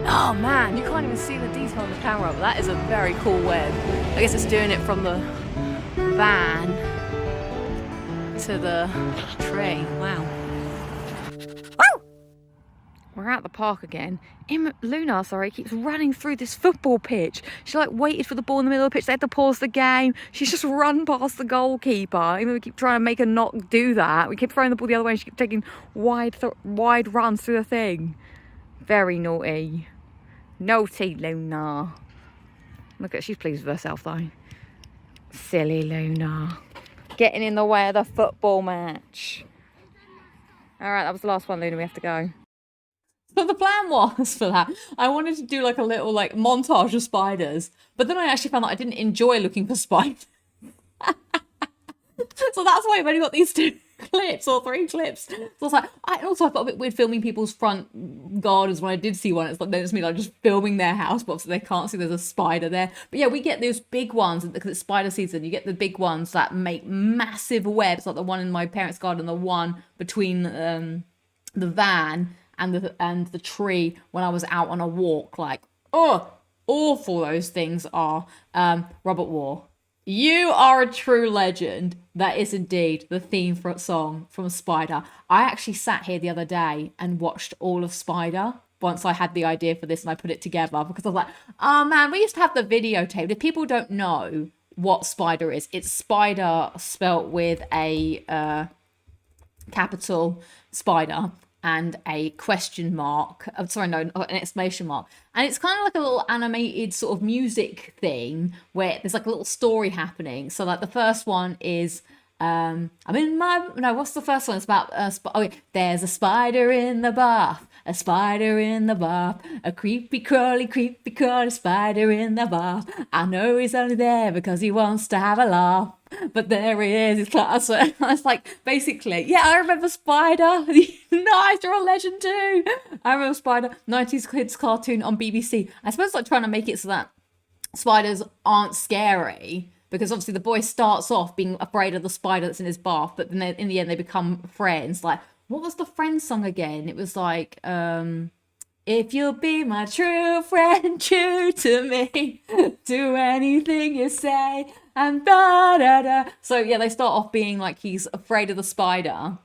Oh man, you can't even see the detail on the camera, but that is a very cool web. I guess it's doing it from the van to the tree. Wow. Oh! We're at the park again. Luna keeps running through this football pitch. She waited for the ball in the middle of the pitch. They had to pause the game. She's just run past the goalkeeper. Even we keep trying to make her not do that. We keep throwing the ball the other way and she keeps taking wide runs through the thing. Very naughty. Naughty Luna. Look at, she's pleased with herself though. Silly Luna. Getting in the way of the football match. Alright, that was the last one, Luna. We have to go. So the plan was for that, I wanted to do a little montage of spiders, but then I actually found that I didn't enjoy looking for spiders. So that's why I've only got these 2 clips or 3 clips. So I was like, I felt a bit weird filming people's front gardens when I did see one. It's then it's me just filming their house, but obviously they can't see there's a spider there. But yeah, we get those big ones because it's spider season. You get the big ones that make massive webs, like the one in my parents' garden, the one between the van and the tree when I was out on a walk. Awful those things are. Robert War, you are a true legend. That is indeed the theme for a song from Spider. I actually sat here the other day and watched all of Spider once I had the idea for this and I put it together, because I was like, oh man, we used to have the videotape. If people don't know what Spider is, it's Spider spelt with a capital Spider and a question mark. An exclamation mark. And it's kind of like a little animated sort of music thing where there's a little story happening. So the first one is, what's the first one? It's about, there's a spider in the bath, a spider in the bath, a creepy crawly spider in the bath. I know he's only there because he wants to have a laugh. But there he is. It's basically, yeah, I remember Spider. Nice, you're a legend too. I remember Spider, 90s kids cartoon on BBC. I suppose trying to make it so that spiders aren't scary, because obviously the boy starts off being afraid of the spider that's in his bath, but then in the end they become friends. What was the Friends song again? It was If you'll be my true friend, true to me, do anything you say, and da da da. So yeah, they start off being like he's afraid of the spider,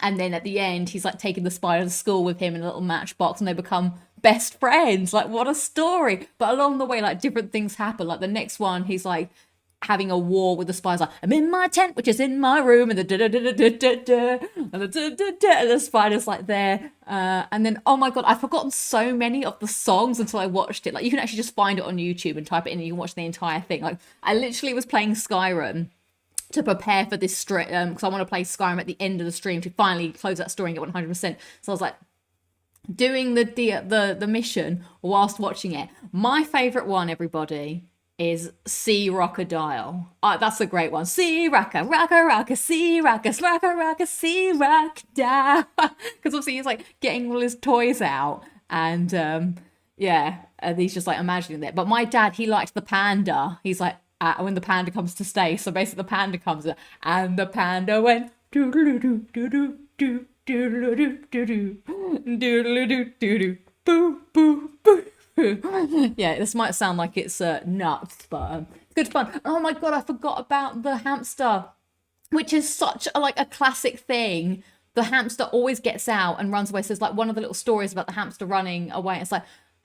and then at the end he's like taking the spider to school with him in a little matchbox, and they become best friends. Like, what a story. But along the way, like, different things happen. Like the next one, he's like having a war with the spiders, like, I'm in my tent, which is in my room, and the da da da da da da, and the da da da, and the spider's like there. And then, oh my god, I've forgotten so many of the songs until I watched it. Like, you can actually just find it on YouTube and type it in, and you can watch the entire thing. Like, I literally was playing Skyrim to prepare for this stream, because I want to play Skyrim at the end of the stream to finally close that story and get 100%. So I was like doing the mission whilst watching it. My favorite one, everybody, is C Rockadile. That's a great one. C Rocka, Rocka, Rocka, C Rocka, Rocka, Rocka, C Rockadile. Because obviously he's like getting all his toys out, and he's just like imagining that. But my dad, he liked the panda. He's like, when the panda comes to stay. So basically the panda comes, and the panda went doodle doo doo doo doo doodle doo doo doo doodle doo doo doo boo boo boo. Yeah, this might sound like it's nuts, but it's good fun. Oh my god, I forgot about the hamster, which is such a classic thing. The hamster always gets out and runs away. So it's like one of the little stories about the hamster running away. It's like,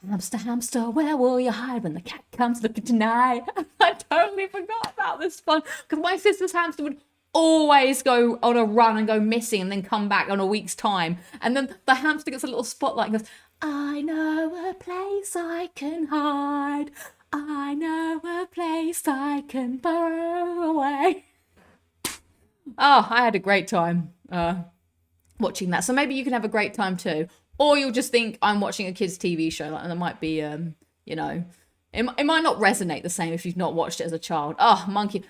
hamster, hamster, where will you hide when the cat comes looking tonight? I totally forgot about this one, because my sister's hamster would always go on a run and go missing and then come back on a week's time. And then the hamster gets a little spotlight and goes, I know a place I can hide. I know a place I can burrow away. Oh, I had a great time watching that. So maybe you can have a great time too. Or you'll just think I'm watching a kid's TV show. Like, and there might be, it might not resonate the same if you've not watched it as a child. Oh, Monkey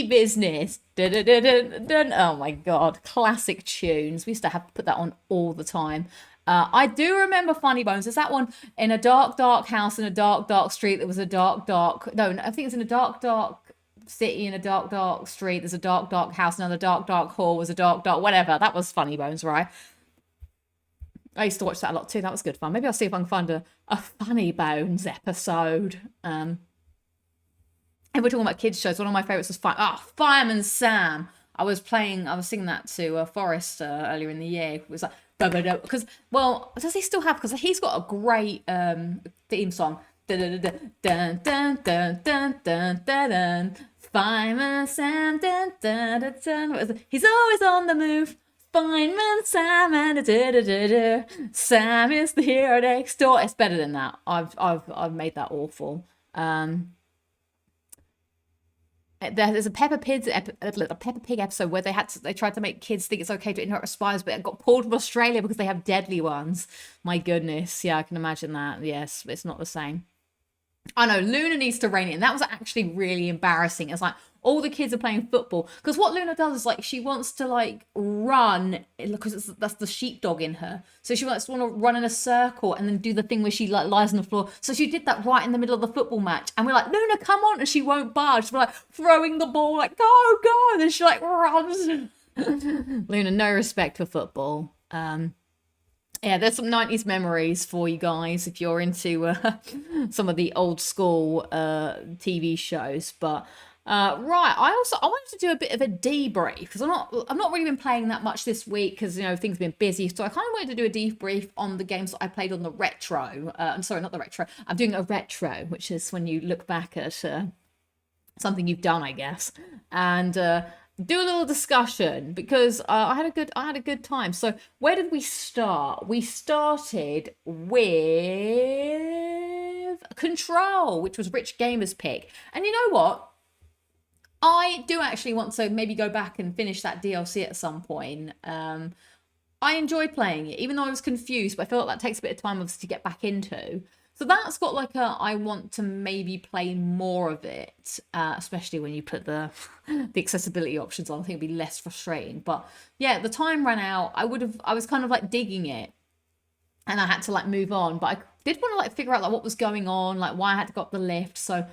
Business. Oh my God. Classic tunes. We used to have to put that on all the time. I do remember Funny Bones. There's that one in a dark, dark house in a dark, dark street. There was a dark, dark. No, I think it's in a dark, dark city in a dark, dark street. There's a dark, dark house. Another dark, dark hall was a dark, dark, whatever. That was Funny Bones, right? I used to watch that a lot too. That was good fun. Maybe I'll see if I can find a Funny Bones episode. And we're talking about kids shows. One of my favorites was Fireman Sam. I was singing that to Forrest earlier in the year. It was like, because, well, does he still have, because he's got a great theme song. Dun, dun, dun, dun, dun, dun, dun, dun. Fireman Sam, dun, dun, dun, dun. He's always on the move. Fireman Sam and Sam is the hero next door. It's better than that. I've made that awful. There's a Peppa Pig episode where they tried to make kids think it's okay to interact with spiders, but it got pulled from Australia because they have deadly ones. My goodness, yeah, I can imagine that. Yes, it's not the same. I know, Luna needs to rein it in. That was actually really embarrassing. It's like all the kids are playing football, because what Luna does is like she wants to like run, because that's the sheepdog in her. So she wants to run in a circle and then do the thing where she like lies on the floor. So she did that right in the middle of the football match, and we're like, Luna, come on, and she won't budge. We're like throwing the ball, like go, and then she like runs. Luna, no respect for football. Yeah, there's some 90s memories for you guys if you're into some of the old school TV shows. But right, I wanted to do a bit of a debrief, because I've not really been playing that much this week, because things have been busy. So I kind of wanted to do a debrief on the games that I played on the retro. I'm sorry, not the retro. I'm doing a retro, which is when you look back at something you've done, I guess, and do a little discussion, because I had a good time. So where did we start? We started with Control, which was Rich Gamer's pick. And you know what? I do actually want to maybe go back and finish that DLC at some point. I enjoyed playing it, even though I was confused, but I feel like that takes a bit of time obviously to get back into. So that's got like I want to maybe play more of it, especially when you put the accessibility options on. I think it'd be less frustrating. But yeah, the time ran out. I was kind of like digging it, and I had to like move on. But I did want to like figure out like what was going on, like why I had to go up the lift. So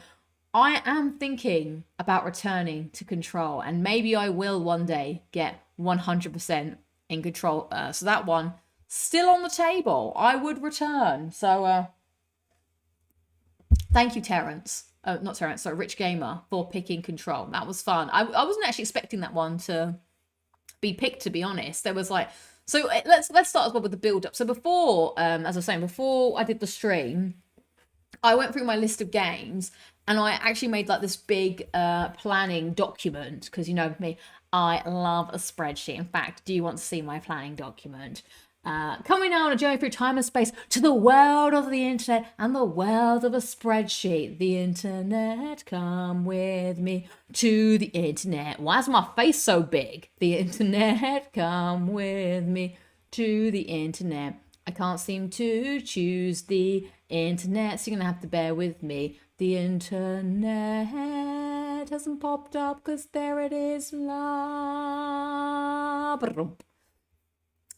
I am thinking about returning to Control, and maybe I will one day get 100% in Control. So that one still on the table. I would return. So thank you, Terrence. Not Terrence, sorry, Rich Gamer, for picking Control. That was fun. I wasn't actually expecting that one to be picked, to be honest. There was like, so let's start as well with the build up. So before, as I was saying, before I did the stream, I went through my list of games and I actually made like this big planning document, because you know me, I love a spreadsheet. In fact, do you want to see my planning document? Coming now on a journey through time and space to the world of the internet and the world of a spreadsheet. The internet, come with me to the internet. Why is my face so big? The internet, come with me to the internet. I can't seem to choose the internet, so you're gonna have to bear with me. The internet hasn't popped up because there it is.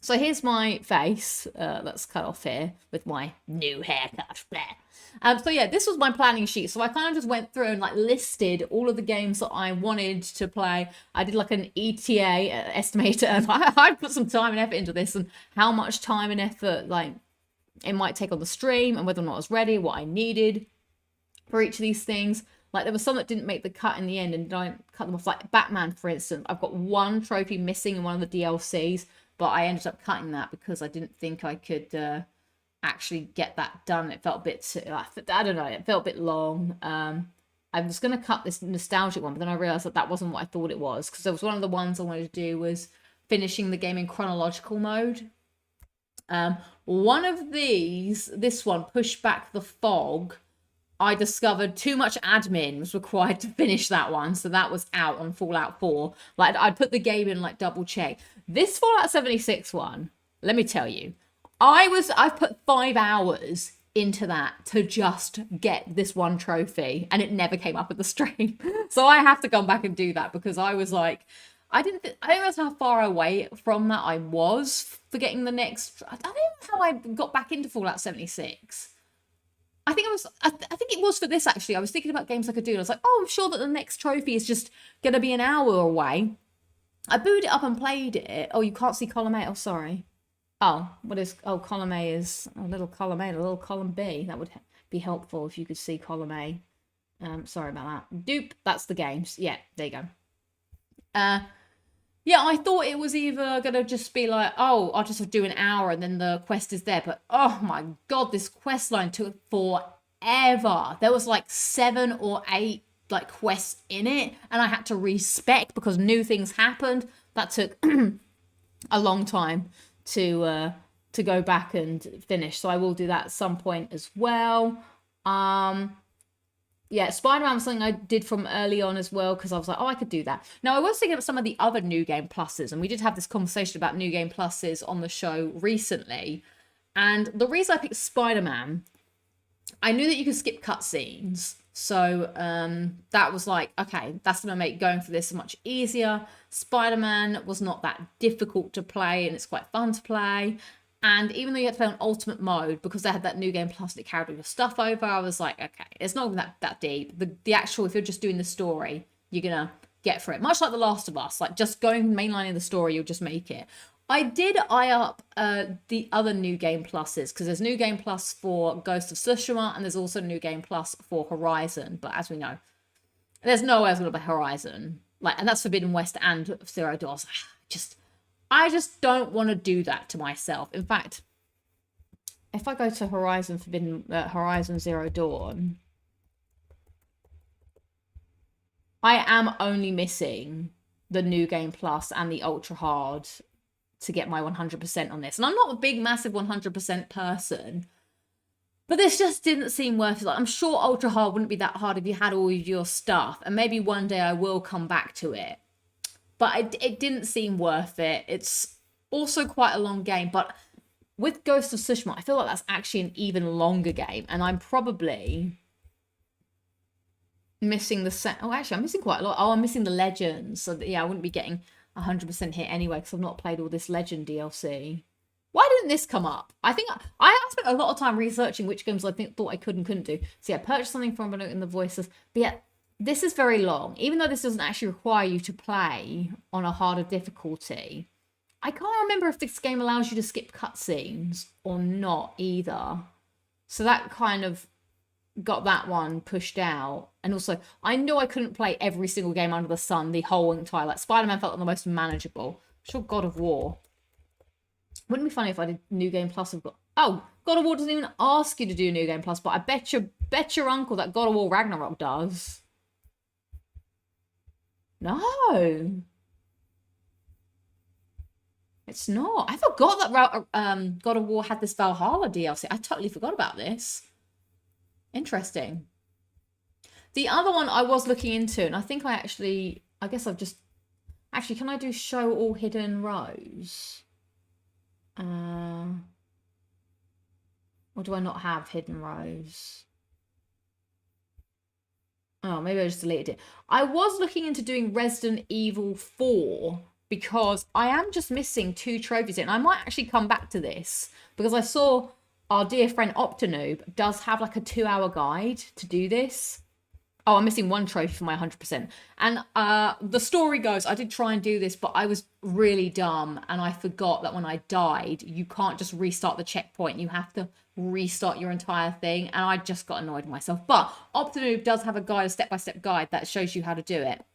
So here's my face. Let's cut off here with my new haircut. So yeah, this was my planning sheet. So I kind of just went through and like listed all of the games that I wanted to play. I did like an ETA estimator, and I put some time and effort into this, and how much time and effort like it might take on the stream, and whether or not I was ready, what I needed for each of these things. Like there was some that didn't make the cut in the end, and I cut them off. Like Batman, for instance, I've got one trophy missing in one of the DLCs. But I ended up cutting that because I didn't think I could actually get that done. It felt a bit, I don't know, it felt a bit long. I was going to cut this nostalgic one, but then I realised that wasn't what I thought it was. Because there was one of the ones I wanted to do was finishing the game in chronological mode. One of these, this one, Push Back the Fog, I discovered too much admin was required to finish that one. So that was out on Fallout 4. Like I'd put the game in like double check. This Fallout 76 one, let me tell you, I put 5 hours into that to just get this one trophy, and it never came up at the stream. So I have to come back and do that, because I was like, I didn't realize how far away from that I was for getting the next. I don't know how I got back into Fallout 76. I think it was for this actually. I was thinking about games I could do, and I was like, oh, I'm sure that the next trophy is just going to be an hour away. I booted it up and played it. Oh, you can't see column A. Oh, sorry. Oh, what is... Oh, column A is a little column A and a little column B. That would be helpful if you could see column A. Sorry about that. Dupe. That's the games. Yeah, there you go. Yeah, I thought it was either going to just be like, oh, I'll just do an hour and then the quest is there. But, oh, my God, this quest line took forever. There was like 7 or 8 like quests in it, and I had to respec because new things happened. That took a long time to go back and finish, so I will do that at some point as well. Yeah, Spider-Man was something I did from early on as well, because I was like, oh, I could do that. Now, I was thinking of some of the other New Game Pluses, and we did have this conversation about New Game Pluses on the show recently, and the reason I picked Spider-Man, I knew that you could skip cutscenes. So that was like, okay, that's going to make going for this much easier. Spider-Man was not that difficult to play, and it's quite fun to play. And even though you had to play on ultimate mode, because they had that New Game Plus that carried all your stuff over, I was like, okay, it's not even that deep. The actual, if you're just doing the story, you're going to get for it. Much like The Last of Us, like just going mainlining the story, you'll just make it. I did eye up the other New Game Pluses, because there's New Game Plus for Ghost of Tsushima, and there's also New Game Plus for Horizon. But as we know, there's no way I was going to play Horizon. Like, and that's Forbidden West and Zero Dawn. I just don't want to do that to myself. In fact, if I go to Horizon Zero Dawn, I am only missing the New Game Plus and the Ultra Hard to get my 100% on this. And I'm not a big, massive 100% person, but this just didn't seem worth it. Like, I'm sure Ultra Hard wouldn't be that hard if you had all of your stuff, and maybe one day I will come back to it. But it didn't seem worth it. It's also quite a long game, but with Ghost of Tsushima, I feel like that's actually an even longer game, and I'm probably missing oh, actually, I'm missing quite a lot. Oh, I'm missing the Legends, so yeah, I wouldn't be getting 100% hit anyway, because I've not played all this Legend DLC. Why didn't this come up? I think I spent a lot of time researching which games I thought I could and couldn't do. So yeah, purchase something from in the voices. But yeah, this is very long. Even though this doesn't actually require you to play on a harder difficulty, I can't remember if this game allows you to skip cutscenes or not either. So that kind of got that one pushed out. And also, I know I couldn't play every single game under the sun the whole entire. Like, Spider-Man felt like the most manageable. I'm sure God of War. Wouldn't it be funny if I did New Game Plus? Oh, God of War doesn't even ask you to do New Game Plus, but I bet your uncle that God of War Ragnarok does. No. It's not. I forgot that God of War had this Valhalla DLC. I totally forgot about this. Interesting. The other one I was looking into, and I think I guess I've just... Actually, can I do show all hidden rows? Or do I not have hidden rows? Oh, maybe I just deleted it. I was looking into doing Resident Evil 4 because I am just missing 2 trophies in. I might actually come back to this because I saw our dear friend Optinoob does have like a 2-hour guide to do this. Oh, I'm missing 1 trophy for my 100%. And the story goes, I did try and do this, but I was really dumb. And I forgot that when I died, you can't just restart the checkpoint. You have to restart your entire thing. And I just got annoyed with myself. But Optinoob does have a guide, a step-by-step guide that shows you how to do it.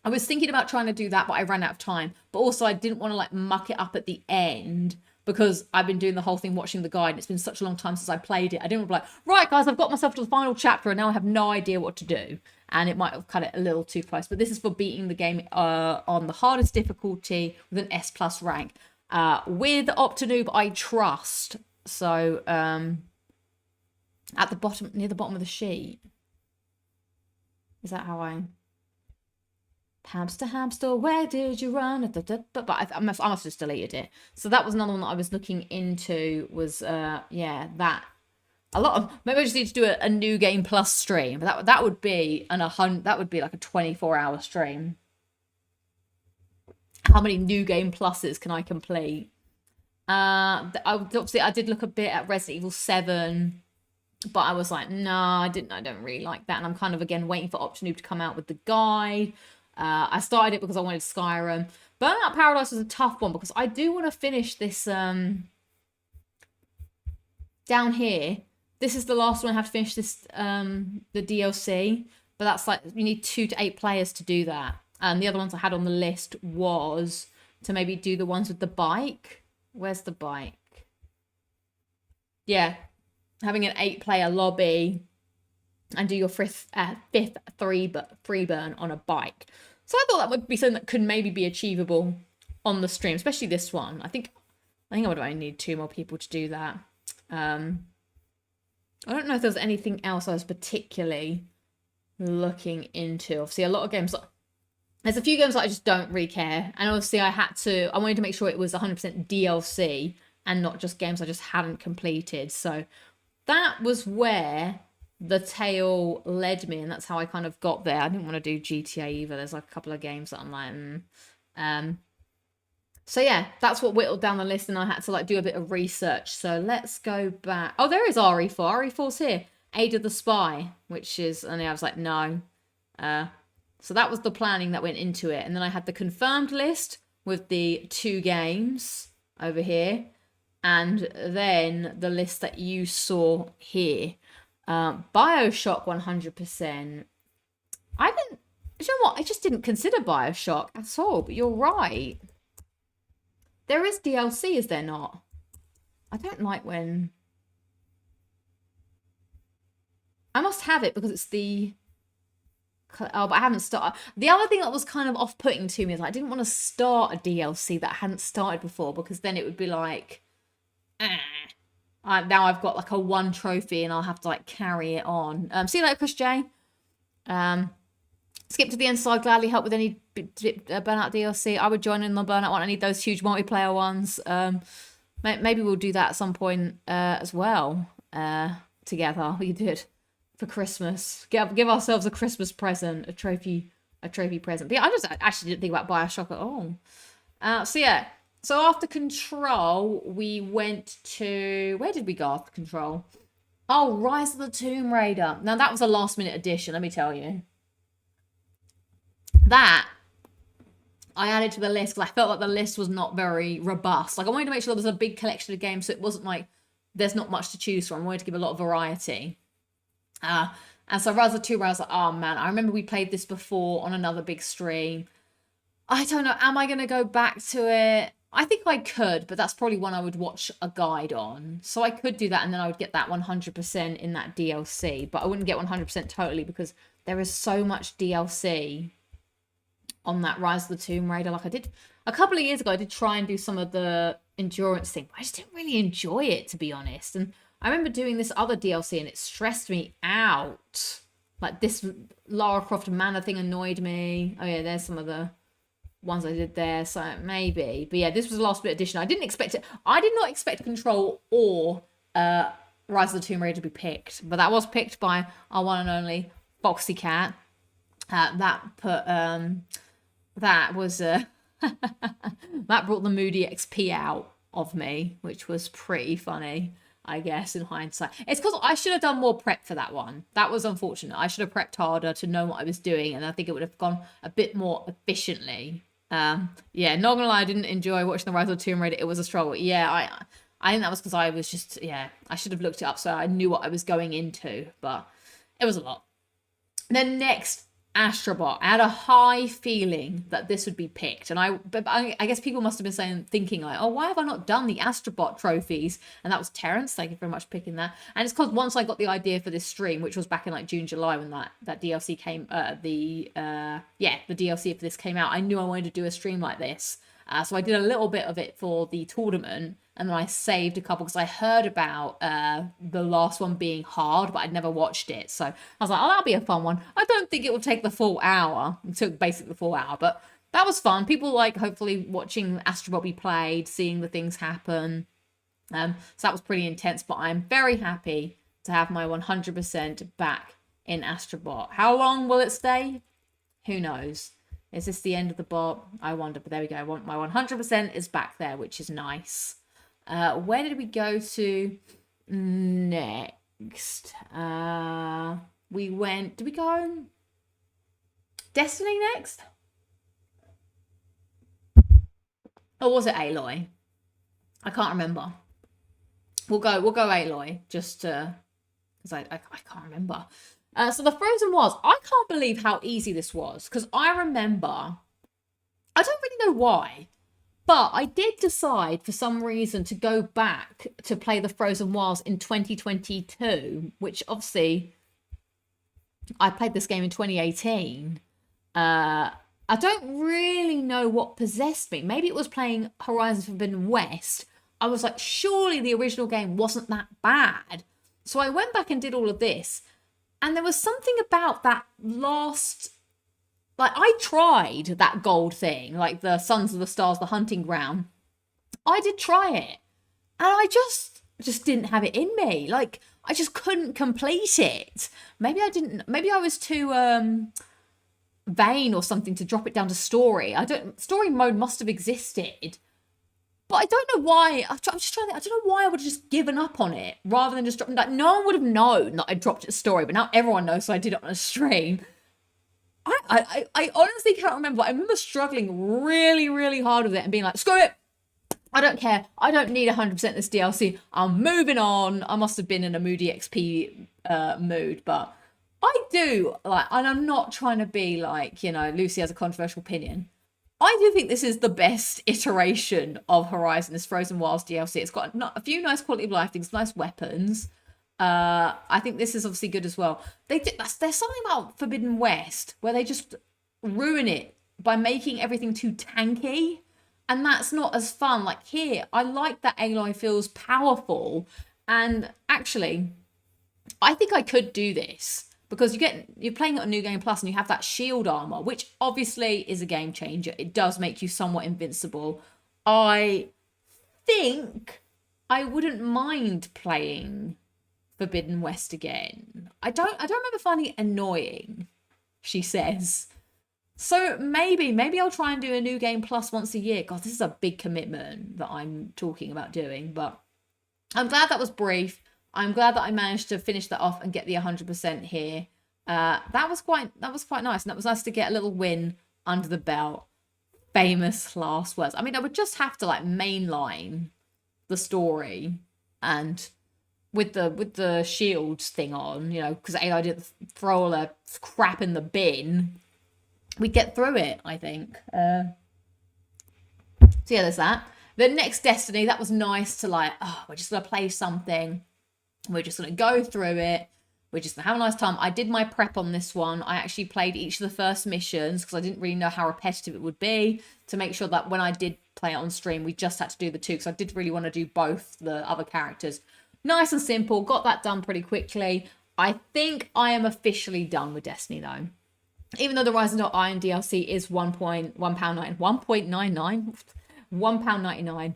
I was thinking about trying to do that, but I ran out of time. But also I didn't want to like muck it up at the end because I've been doing the whole thing watching the guide. And it's been such a long time since I played it. I didn't want to be like, right, guys, I've got myself to the final chapter and now I have no idea what to do. And it might have cut it a little too close. But this is for beating the game on the hardest difficulty with an S+ rank. With Optinoob, I trust. So at the bottom, near the bottom of the sheet. Is that how I... Hamster, hamster, where did you run? But I must have just deleted it. So that was another one that I was looking into was, yeah, that. A lot of, maybe I just need to do a New Game Plus stream. But that would be that would be like a 24-hour stream. How many New Game Pluses can I complete? Obviously, I did look a bit at Resident Evil 7. But I was like, no, I don't really like that. And I'm kind of, again, waiting for Optinoob to come out with the guide. I started it because I wanted Skyrim. Burnout Paradise was a tough one because I do want to finish this down here. This is the last one I have to finish this the DLC. But that's like, you need 2 to 8 players to do that. And the other ones I had on the list was to maybe do the ones with the bike. Where's the bike? Yeah. Having an 8-player lobby and do your fifth free burn on a bike. So I thought that would be something that could maybe be achievable on the stream, especially this one. I think I would only need 2 more people to do that. I don't know if there was anything else I was particularly looking into. Obviously, a lot of games. There's a few games that I just don't really care. And obviously, I wanted to make sure it was 100% DLC and not just games I just hadn't completed. So that was where the tale led me, and that's how I kind of got there. I didn't want to do GTA either. There's like a couple of games that I'm like, So yeah, that's what whittled down the list, and I had to like do a bit of research. So let's go back. Oh, there is RE4. RE4's here. Ada the Spy, which is, and I was like, no. So that was the planning that went into it. And then I had the confirmed list with the 2 games over here. And then the list that you saw here. BioShock 100%. I didn't, you know what? I just didn't consider BioShock at all, but you're right. There is DLC, is there not? I don't like when... I must have it because it's the... Oh, but I haven't started. The other thing that was kind of off-putting to me is like, I didn't want to start a DLC that I hadn't started before because then it would be like... now I've got like a 1 trophy and I'll have to like carry it on. See you later, Chris J. Skip to the end, so I'd gladly help with any Burnout DLC. I would join in the Burnout one. I need those huge multiplayer ones. Maybe we'll do that at some point as well together. We could do it for Christmas. Give ourselves a Christmas present, a trophy present. But yeah, I just actually didn't think about BioShock at all. So yeah. So after Control, we went to... Where did we go after Control? Oh, Rise of the Tomb Raider. Now, that was a last-minute addition, let me tell you. That I added to the list because I felt like the list was not very robust. Like I wanted to make sure there was a big collection of games, so it wasn't like there's not much to choose from. I wanted to give a lot of variety. And so Rise of the Tomb Raider, I was like, oh man, I remember we played this before on another big stream. I don't know, am I going to go back to it? I think I could, but that's probably one I would watch a guide on. So I could do that, and then I would get that 100% in that DLC. But I wouldn't get 100% totally because there is so much DLC on that Rise of the Tomb Raider. Like I did a couple of years ago, I did try and do some of the endurance thing, but I just didn't really enjoy it, to be honest. And I remember doing this other DLC and it stressed me out. Like this Lara Croft Manor thing annoyed me. Oh yeah, there's some of the ones I did there, so maybe. But yeah, this was the last bit edition. I didn't expect it. I did not expect Control or Rise of the Tomb Raider to be picked, but that was picked by our one and only Foxy Cat. That was that brought the LudiXP out of me, which was pretty funny, I guess, in hindsight. It's because I should have done more prep for that one. That was unfortunate. I should have prepped harder to know what I was doing, and I think it would have gone a bit more efficiently. Yeah, not gonna lie, I didn't enjoy watching the Rise of the Tomb Raider. It was a struggle. Yeah, I think that was because I was just, yeah, I should have looked it up so I knew what I was going into, but it was a lot. Then next, Astrobot. I had a high feeling that this would be picked, and I guess people must have been thinking like, oh, why have I not done the Astrobot trophies? And that was Terrence. Thank you very much for picking that. And it's because once I got the idea for this stream, which was back in like June, July, when that DLC came, the DLC for this came out, I knew I wanted to do a stream like this. So I did a little bit of it for the tournament, and then I saved a couple because I heard about the last one being hard, but I'd never watched it. So I was like, oh, that'll be a fun one. I don't think it will take the full hour. It took basically the full hour, but that was fun. People like hopefully watching Astrobot be played, seeing the things happen. So that was pretty intense, but I'm very happy to have my 100% back in Astrobot. How long will it stay? Who knows? Is this the end of the bot? I wonder, but there we go. My 100% is back there, which is nice. Where did we go to next? Did we go Destiny next? Or was it Aloy? I can't remember. We'll go Aloy, just to, because I can't remember. So the Frozen Wilds, I can't believe how easy this was, because I remember, I don't really know why, but I did decide for some reason to go back to play the Frozen Wilds in 2022, which obviously I played this game in 2018. I don't really know what possessed me. Maybe it was playing Horizon Forbidden West. I was like, surely the original game wasn't that bad. So I went back and did all of this. And there was something about that last, like I tried that gold thing, like the Sons of the Stars, the hunting ground. I did try it. And I just didn't have it in me. Like I just couldn't complete it. Maybe I was too vain or something to drop it down to story. Story mode must have existed. But I don't know why. I'm just trying to think. I don't know why I would have just given up on it rather than just dropping that. No one would have known that I dropped a story, but now everyone knows, so I did it on a stream. I honestly can't remember. I remember struggling really, really hard with it and being like, screw it. I don't care. I don't need 100% this DLC. I'm moving on. I must have been in a moody XP mood, but I do like, and I'm not trying to be like, Lucy has a controversial opinion. I do think this is the best iteration of Horizon, this Frozen Wilds DLC. It's got a few nice quality of life things, nice weapons. I think this is obviously good as well. There's something about Forbidden West where they just ruin it by making everything too tanky. And that's not as fun. Like here, I like that Aloy feels powerful. And actually, I think I could do this. Because you're playing it on New Game Plus and you have that shield armor, which obviously is a game changer. It does make you somewhat invincible. I think I wouldn't mind playing Forbidden West again. I don't remember finding it annoying, she says. So maybe I'll try and do a New Game Plus once a year. God, this is a big commitment that I'm talking about doing, but I'm glad that was brief. I'm glad that I managed to finish that off and get the 100% here. That was quite nice, and that was nice to get a little win under the belt. famous last words. I mean, I would just have to like mainline the story, and with the shields thing on, you know, because AI didn't throw all the crap in the bin, we'd get through it, I think. So yeah, there's that. The next Destiny, that was nice to like, oh, we're just gonna play something. We're just gonna go through it. We're just gonna have a nice time. I did my prep on this one. I actually played each of the first missions because I didn't really know how repetitive it would be, to make sure that when I did play it on stream, we just had to do the two, because I did really want to do both the other characters. Nice and simple. Got that done pretty quickly. I think I am officially done with Destiny though. Even though the Rising Iron DLC is £1.99, £1.99.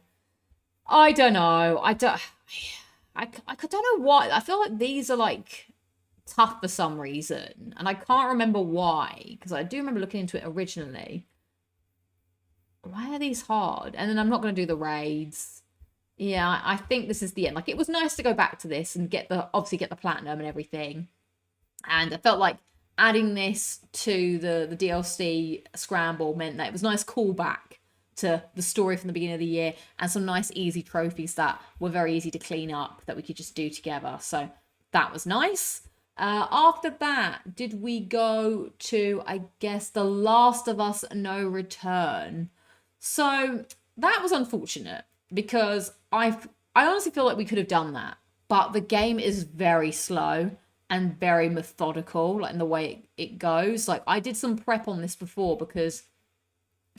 I don't know. I don't know why. I feel like these are like tough for some reason, and I can't remember why, because I do remember looking into it originally. Why are these hard? And then I'm not going to do the raids. Yeah, I think this is the end. Like, it was nice to go back to this and obviously get the platinum and everything. And I felt like adding this to the DLC Scramble meant that it was a nice callback to the story from the beginning of the year, and some nice easy trophies that were very easy to clean up that we could just do together. So that was nice. After that, did we go to, I guess, The Last of Us No Return? So that was unfortunate, because I honestly feel like we could have done that, but the game is very slow and very methodical, like in the way it goes. Like, I did some prep on this before because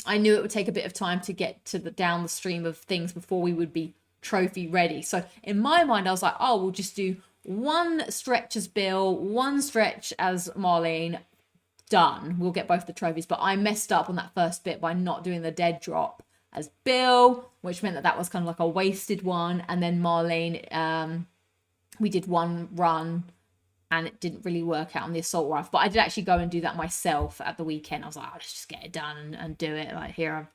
I knew it would take a bit of time to get to down the stream of things before we would be trophy ready. So in my mind, I was like, oh, we'll just do one stretch as Bill, one stretch as Marlene, done. We'll get both the trophies. But I messed up on that first bit by not doing the dead drop as Bill, which meant that was kind of like a wasted one. And then Marlene, we did one run and it didn't really work out on the assault rifle. But I did actually go and do that myself at the weekend. I was like, oh, let's just get it done and do it. Like, here, I've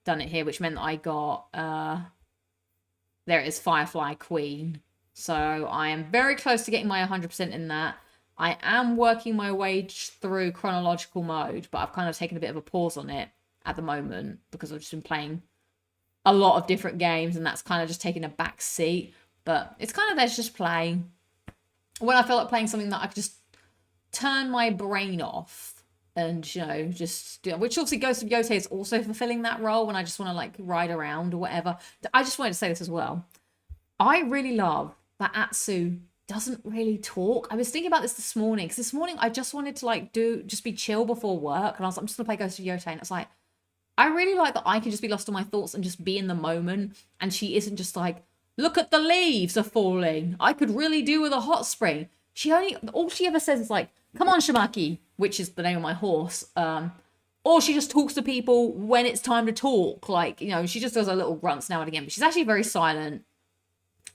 done it here, which meant that I got, there it is, Firefly Queen. So I am very close to getting my 100% in that. I am working my way through chronological mode, but I've kind of taken a bit of a pause on it at the moment because I've just been playing a lot of different games, and that's kind of just taking a back seat. But it's kind of there to just play. When I feel like playing something that I could just turn my brain off and, you know, just do, which obviously Ghost of Yotei is also fulfilling that role when I just want to like ride around or whatever. I just wanted to say this as well. I really love that Atsu doesn't really talk. I was thinking about this morning, because this morning I just wanted to like just be chill before work, and I was like, I'm just gonna play Ghost of Yotei, and it's like, I really like that I can just be lost in my thoughts and just be in the moment, and she isn't just like, look at the leaves are falling, I could really do with a hot spring. All she ever says is like, come on Shamaki, which is the name of my horse, or she just talks to people when it's time to talk, like, you know, she just does her little grunts now and again, but she's actually very silent.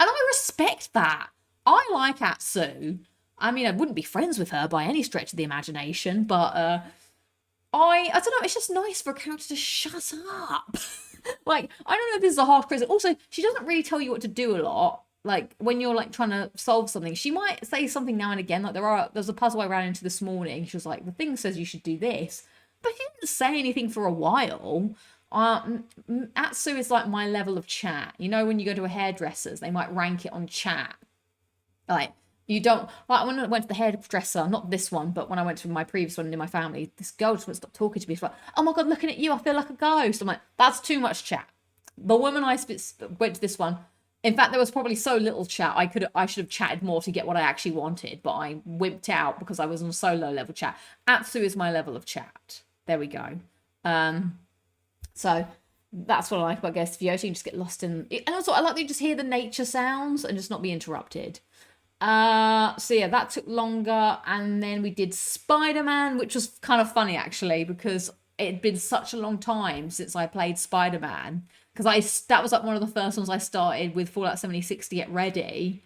And I respect that. I like Atsu. I mean, I wouldn't be friends with her by any stretch of the imagination, but I don't know, it's just nice for a character to shut up. Like, I don't know if this is a harsh criticism. Also, she doesn't really tell you what to do a lot. Like, when you're like trying to solve something, she might say something now and again. Like, there's a puzzle I ran into this morning. She was like, the thing says you should do this. But she didn't say anything for a while. Atsu is like my level of chat. You know, when you go to a hairdresser's, they might rank it on chat. Like, you don't, like, when I went to the hairdresser, not this one, but when I went to my previous one in my family, this girl just wouldn't stop talking to me. She's like, oh my God, looking at you, I feel like a ghost. I'm like, that's too much chat. The woman I went to this one, in fact, there was probably so little chat, I should have chatted more to get what I actually wanted, but I wimped out because I was on so low level chat. Atsu is my level of chat. There we go. So that's what I like about Ghost of Yotei. You just get lost in, and also I like that you just hear the nature sounds and just not be interrupted. So yeah, that took longer, and then we did Spider-Man, which was kind of funny actually, because it had been such a long time since I played Spider-Man, because that was like one of the first ones I started with Fallout 76 to get ready.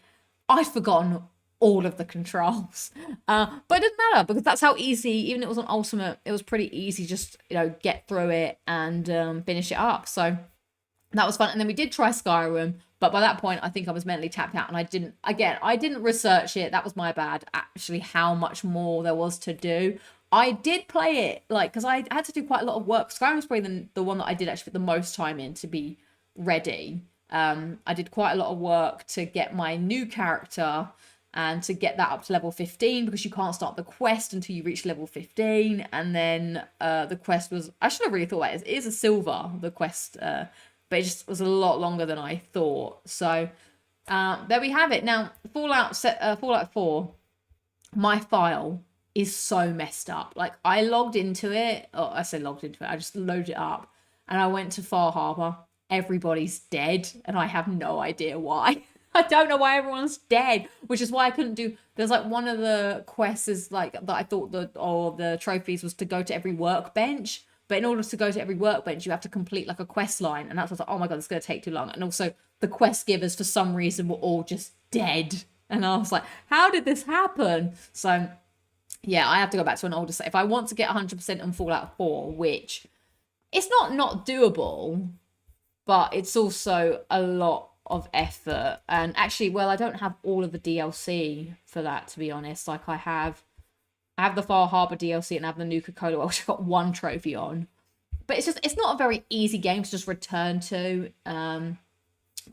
I'd forgotten all of the controls, but it didn't matter, because that's how easy, even if it was on Ultimate, it was pretty easy, just, you know, get through it and finish it up. So that was fun. And then we did try Skyrim, but by that point I think I was mentally tapped out, and I didn't research it. That was my bad, actually, how much more there was to do. I did play it, like, because I had to do quite a lot of work. Skyrim was probably the one that I did actually put the most time in to be ready. I did quite a lot of work to get my new character and to get that up to level 15, because you can't start the quest until you reach level 15. And then the quest was, I should have really thought about it. It is a silver, the quest, but it just was a lot longer than I thought. So there we have it. Now, Fallout 4, my file is so messed up. Like, I logged into it, or I say logged into it, I just loaded it up, and I went to Far Harbor. Everybody's dead, and I have no idea why. I don't know why everyone's dead, which is why I couldn't do. There's like one of the quests is like that I thought the trophies was to go to every workbench, but in order to go to every workbench, you have to complete like a quest line, and that's what's like, oh my god, it's gonna take too long. And also the quest givers for some reason were all just dead, and I was like, how did this happen? So yeah, I have to go back to an older set if I want to get 100% on Fallout 4, which it's not doable, but it's also a lot of effort. And actually, well, I don't have all of the DLC for that, to be honest. Like, I have the Far Harbor DLC and I have the Nuka-Cola, which I've got 1 trophy on. But it's not a very easy game to just return to. But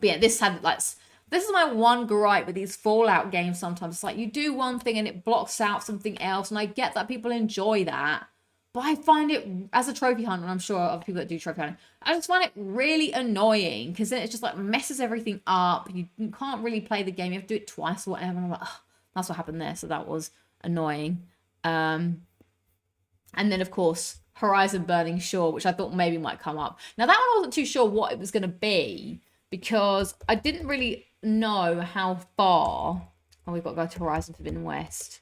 yeah, this is my one gripe with these Fallout games sometimes. It's like you do one thing and it blocks out something else. And I get that people enjoy that. But I find it, as a trophy hunter, and I'm sure other people that do trophy hunting, I just find it really annoying, because then it just like messes everything up. You can't really play the game. You have to do it twice or whatever. And I'm like, oh, that's what happened there. So that was annoying. And then, of course, Horizon Burning Shore, which I thought maybe might come up. Now, that one I wasn't too sure what it was going to be, because I didn't really know how far. Oh, we've got to go to Horizon Forbidden West.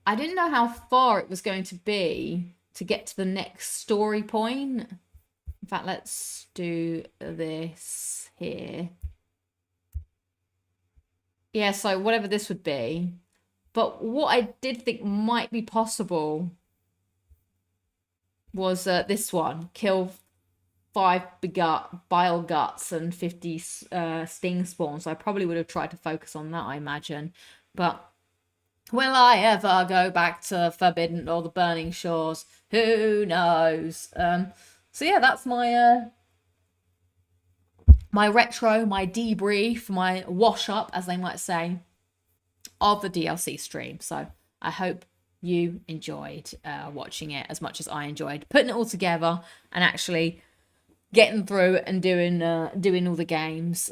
I didn't know how far it was going to be to get to the next story point. In fact, let's do this here. Yeah, so whatever this would be. But what I did think might be possible was this one. Kill 5 bile guts and 50 sting spawns. So I probably would have tried to focus on that, I imagine. But will I ever go back to Forbidden or the Burning Shores? Who knows? So yeah, that's my my retro, my debrief, my wash up, as they might say, of the DLC stream. So I hope you enjoyed watching it as much as I enjoyed putting it all together and actually getting through and doing all the games.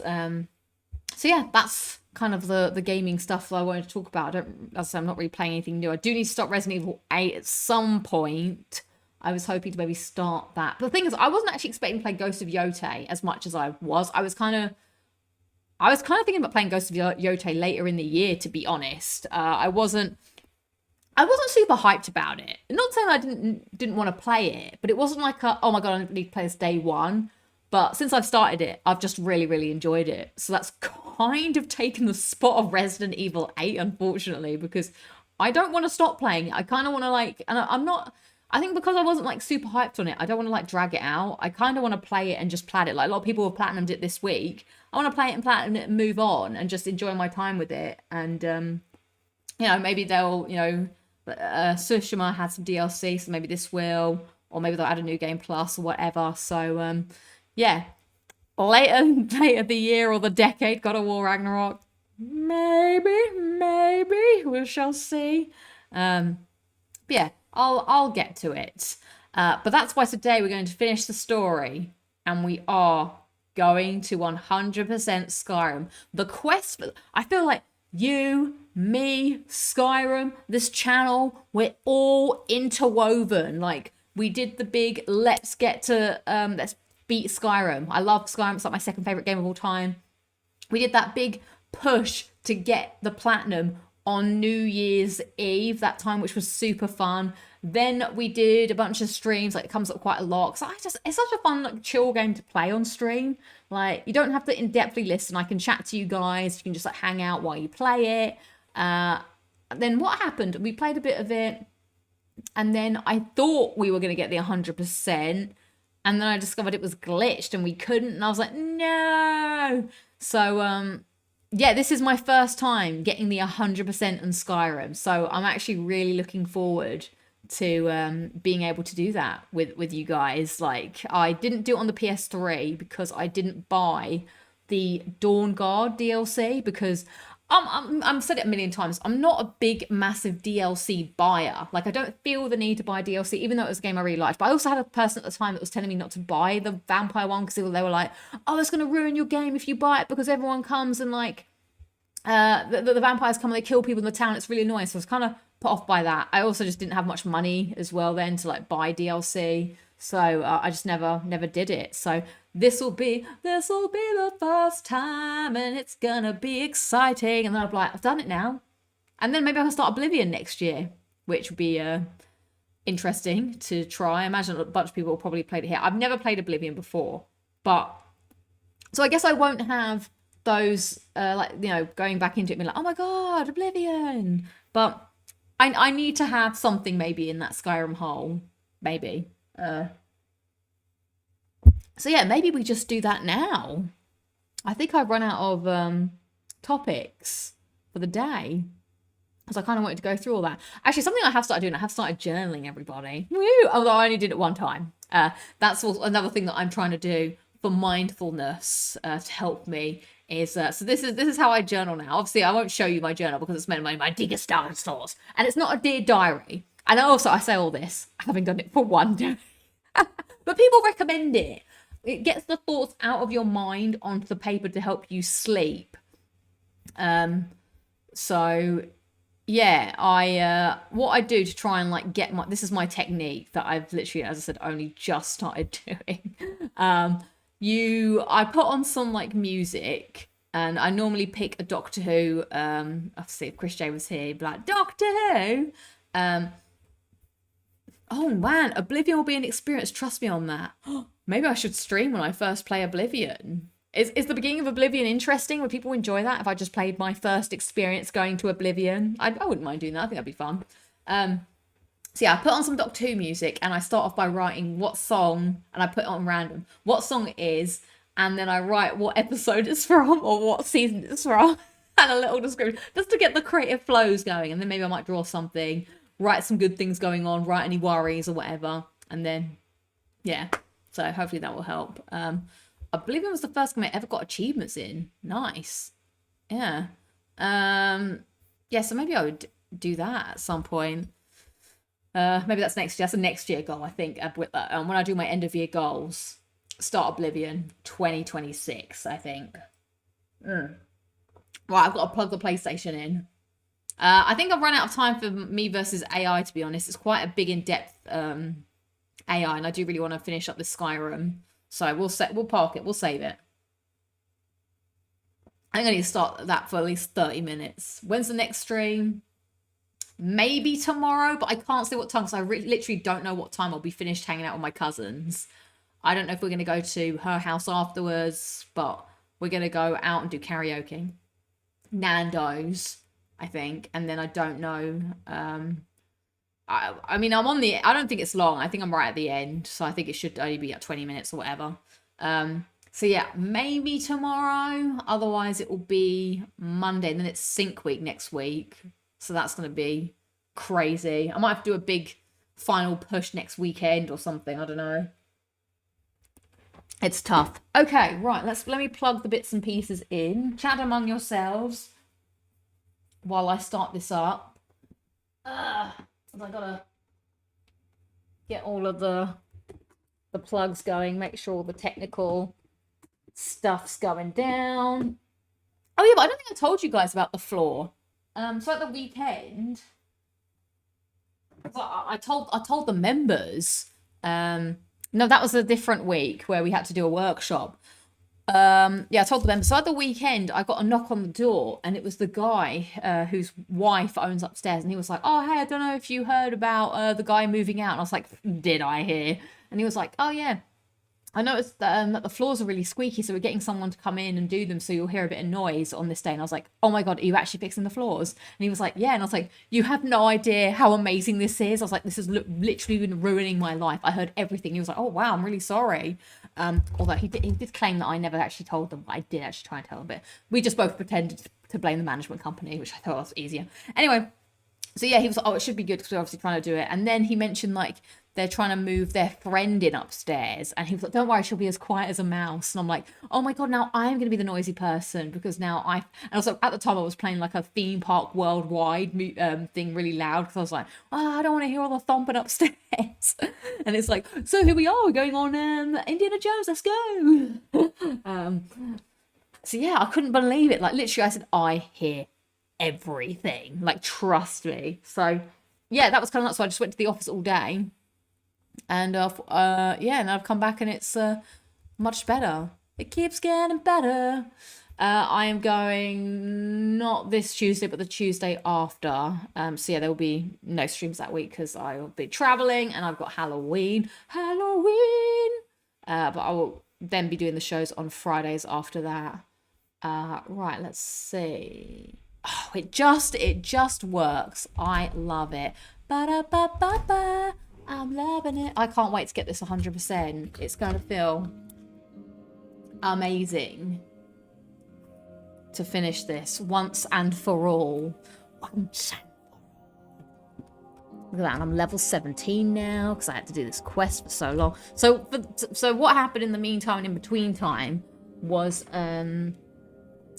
So yeah, that's kind of the gaming stuff that I wanted to talk about. As I say, I'm not really playing anything new. I do need to start Resident Evil 8 at some point. I was hoping to maybe start that. But the thing is, I wasn't actually expecting to play Ghost of Yotei as much as I was. I was kind of thinking about playing Ghost of Yotei later in the year, to be honest. I wasn't super hyped about it. Not saying I didn't want to play it, but it wasn't like oh my god, I need to play this day one. But since I've started it, I've just really, really enjoyed it. So that's kind of taken the spot of Resident Evil 8, unfortunately, because I don't want to stop playing it. I kind of want to and I'm not, I think because I wasn't super hyped on it, I don't want to drag it out. I kind of want to play it and just plat it. Like a lot of people have platinumed it this week. I want to play it and platinum it and move on and just enjoy my time with it. And, maybe they'll, Tsushima had some DLC, so maybe this will, or maybe they'll add a new game plus or whatever. So, yeah, later the year or the decade, God of War Ragnarok, maybe we shall see. Yeah, I'll get to it. But that's why today we're going to finish the story, and we are going to 100% Skyrim. The quest for, I feel like you, me, Skyrim, this channel, we're all interwoven. Like, we did the big let's beat Skyrim. I love Skyrim. It's like my second favorite game of all time. We did that big push to get the platinum on New Year's Eve that time, which was super fun. Then we did a bunch of streams. Like, it comes up quite a lot. So it's such a fun, chill game to play on stream. Like, you don't have to in-depthly listen. I can chat to you guys. You can just hang out while you play it. Then what happened? We played a bit of it, and then I thought we were going to get the 100%. And then I discovered it was glitched and we couldn't. And I was like, no. So, yeah, this is my first time getting the 100% on Skyrim. So I'm actually really looking forward to being able to do that with you guys. Like, I didn't do it on the PS3 because I didn't buy the Dawn Guard DLC because I'm said it a million times. I'm not a big, massive DLC buyer. Like, I don't feel the need to buy DLC, even though it was a game I really liked. But I also had a person at the time that was telling me not to buy the vampire one because they were like, oh, it's going to ruin your game if you buy it because everyone comes and like, the vampires come and they kill people in the town. It's really annoying. So I was kind of put off by that. I also just didn't have much money as well then to like buy DLC. So I just never did it. So this will be the first time and it's gonna be exciting. And then I'll be like, I've done it now. And then maybe I can start Oblivion next year, which would be interesting to try. I imagine a bunch of people will probably play it here. I've never played Oblivion before, but so I guess I won't have those like, you know, going back into it and being like, oh my god, Oblivion. But I need to have something maybe in that Skyrim hole, maybe. So yeah, maybe we just do that now. I think I've run out of topics for the day because I kind of wanted to go through all that. Actually, something I have started doing, I have started journaling, everybody. Woo! Although I only did it one time. That's also another thing that I'm trying to do for mindfulness to help me. Is so this is how I journal now. Obviously, I won't show you my journal because it's meant my deepest darkest thoughts, and it's not a dear diary. And also, I say all this having done it for one day, but people recommend it. It gets the thoughts out of your mind onto the paper to help you sleep. So yeah, I what I do to try and like get my, this is my technique that I've literally, as I said, only just started doing. I put on some like music, and I normally pick a Doctor Who. I'll see if Chris J was here. He'd be like, Doctor Who. Oh man, Oblivion will be an experience. Trust me on that. Maybe I should stream when I first play Oblivion. Is the beginning of Oblivion interesting? Would people enjoy that if I just played my first experience going to Oblivion? I wouldn't mind doing that. I think that'd be fun. So yeah, I put on some Doctor Who music and I start off by writing what song, and I put it on random, what song it is, and then I write what episode it's from or what season it's from and a little description just to get the creative flows going. And then maybe I might draw something, write some good things going on, write any worries or whatever. And then, yeah, so hopefully that will help. Oblivion was the first game I ever got achievements in. Nice. Yeah. Yeah, so maybe I would do that at some point. Maybe that's next year. That's a next year goal, I think. When I do my end of year goals, start Oblivion 2026, I think. Right, I've got to plug the PlayStation in. I think I've run out of time for me versus AI, to be honest. It's quite a big, in-depth AI, and I do really want to finish up this Skyrim. So we'll park it. We'll save it. I think I need to start that for at least 30 minutes. When's the next stream? Maybe tomorrow, but I can't say what time because I literally don't know what time I'll be finished hanging out with my cousins. I don't know if we're going to go to her house afterwards, but we're going to go out and do karaoke. Nando's, I think. And then I don't know. I mean, I don't think it's long. I think I'm right at the end. So I think it should only be like 20 minutes or whatever. So yeah, maybe tomorrow. Otherwise, it will be Monday. And then it's sync week next week. So that's going to be crazy. I might have to do a big final push next weekend or something. I don't know. It's tough. Okay, right. Let me plug the bits and pieces in. Chat among yourselves while I start this up. I gotta get all of the plugs going. Make sure all the technical stuff's going down. Oh yeah, but I don't think I told you guys about the floor. So at the weekend, I told the members. No, that was a different week where we had to do a workshop. Yeah, I told the members. So at the weekend, I got a knock on the door, and it was the guy whose wife owns upstairs, and he was like, "Oh, hey, I don't know if you heard about the guy moving out." And I was like, "Did I hear?" And he was like, "Oh yeah, I noticed that the floors are really squeaky, so we're getting someone to come in and do them, so you'll hear a bit of noise on this day." And I was like, "Oh my god, are you actually fixing the floors?" And he was like, "Yeah." And I was like, "You have no idea how amazing this is." I was like, "This has literally been ruining my life. I heard everything." He was like, "Oh wow, I'm really sorry." Although he did claim that I never actually told them. I did actually try and tell them, but we just both pretended to blame the management company, which I thought was easier. Anyway, so yeah, he was like, oh, it should be good because we're obviously trying to do it. And then he mentioned like they're trying to move their friend in upstairs. And he was like, don't worry, she'll be as quiet as a mouse. And I'm like, oh my God, now I'm going to be the noisy person because now and also at the time I was playing like a theme park worldwide thing really loud because I was like, oh, I don't want to hear all the thumping upstairs. And it's like, so here we are, we're going on Indiana Jones, let's go. So yeah, I couldn't believe it. Like literally I said, I hear everything, like trust me. So yeah, that was kind of nuts. So I just went to the office all day and yeah, and I've come back and it's much better. It keeps getting better. I am going not this Tuesday but the Tuesday after, so yeah, there will be no streams that week because I will be traveling and I've got Halloween, but I will then be doing the shows on Fridays after that. Right, let's see. Oh, it just works. I love it. Ba-da-ba-ba-ba. I'm loving it. I can't wait to get this 100%. It's going to feel amazing to finish this once and for all. Look at that, and I'm level 17 now because I had to do this quest for so long. So what happened in the meantime and in between time was I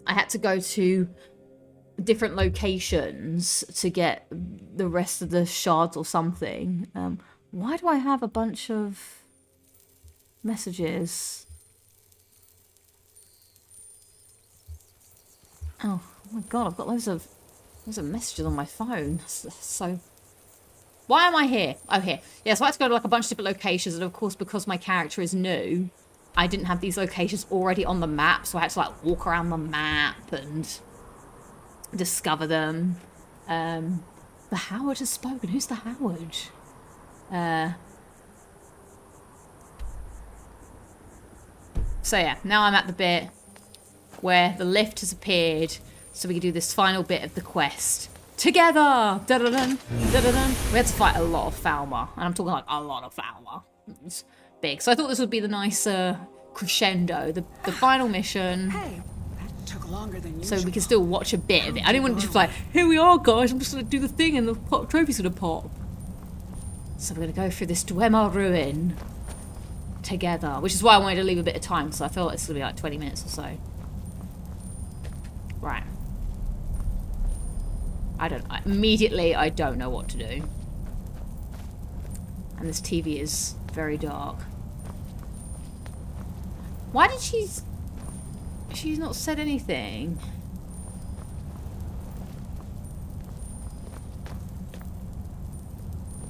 had to go to different locations to get the rest of the shards or something. Why do I have a bunch of messages? Oh my God, I've got loads of messages on my phone. So why am I here? Oh, here. Yeah, so I had to go to like a bunch of different locations, and of course because my character is new, I didn't have these locations already on the map, so I had to like walk around the map and discover them. The Howard has spoken. Who's the Howard? So yeah, now I'm at the bit where the lift has appeared, so we can do this final bit of the quest together. Da-da-dun, da-da-dun. We had to fight a lot of Falmer, and I'm talking like a lot of Falmer. It's big. So I thought this would be the nice crescendo, the final mission. Hey, that took longer than usual. So we can still watch a bit of it. I didn't want to just like, here we are, guys. I'm just going to do the thing, and the trophy's going to pop. So we're going to go through this Dwemer ruin together, which is why I wanted to leave a bit of time, so I felt it's going to be like 20 minutes or so. Right. Immediately, I don't know what to do. And this TV is very dark. Why did she's not said anything?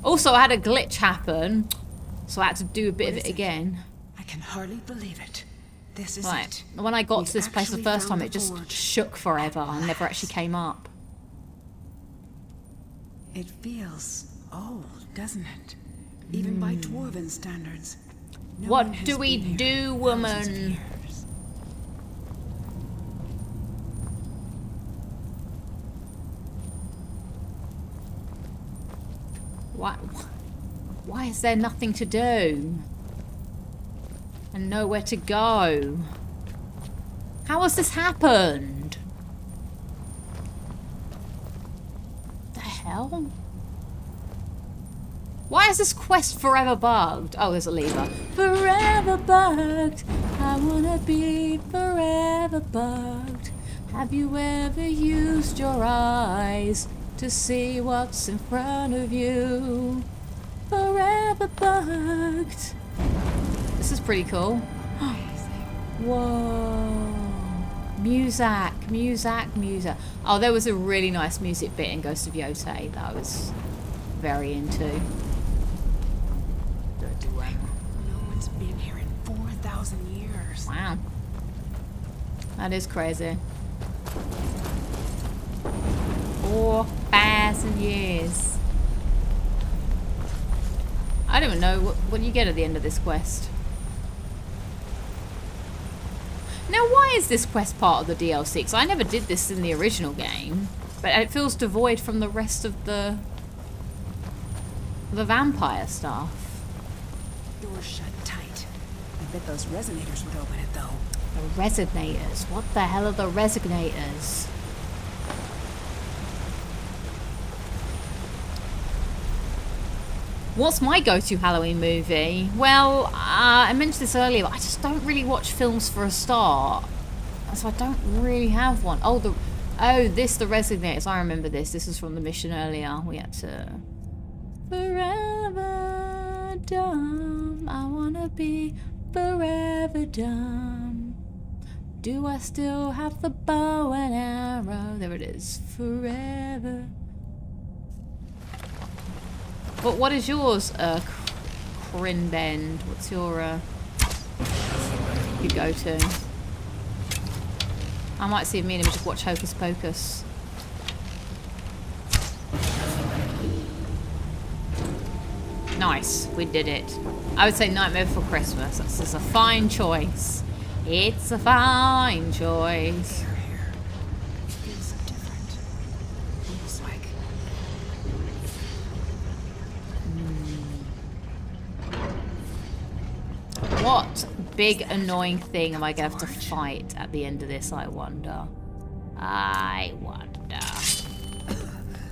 Also, I had a glitch happen, so I had to do a bit of it again. I can hardly believe it. This is Right. it. When I got to this place the actually first found time, it the just forge. shook forever and never actually came up. It feels old, doesn't it? Even by dwarven standards. No What one has do we been do, here thousands of woman? years. Why is there nothing to do? And nowhere to go? How has this happened? The hell? Why is this quest forever bugged? Oh, there's a lever. Forever bugged. I wanna be forever bugged. Have you ever used your eyes to see what's in front of you? Forever bugged. This is pretty cool. Whoa. Music. Oh, there was a really nice music bit in Ghost of Yotei that I was very into. No one's been here in 4,000 years. Wow. That is crazy. 4,000 years. I don't even know what you get at the end of this quest. Now, why is this quest part of the DLC? Because I never did this in the original game, but it feels devoid from the rest of the vampire stuff. Doors shut tight, and Bet those resonators would open it, though. The resonators. What the hell are the resonators? What's my go-to Halloween movie? Well, I mentioned this earlier, but I just don't really watch films for a start. So I don't really have one. Oh, the Resonators. I remember this. This was from the mission earlier. We had to... Forever dumb. I wanna be forever dumb. Do I still have the bow and arrow? There it is. Forever. But what is yours, Crinbend? What's your go-to? I might see if me and him just watch Hocus Pocus. Nice, we did it. I would say Nightmare Before Christmas. That's just a fine choice. It's a fine choice. Here. It feels so different. Almost like... What big annoying thing am I going to have to fight at the end of this, I wonder? I wonder.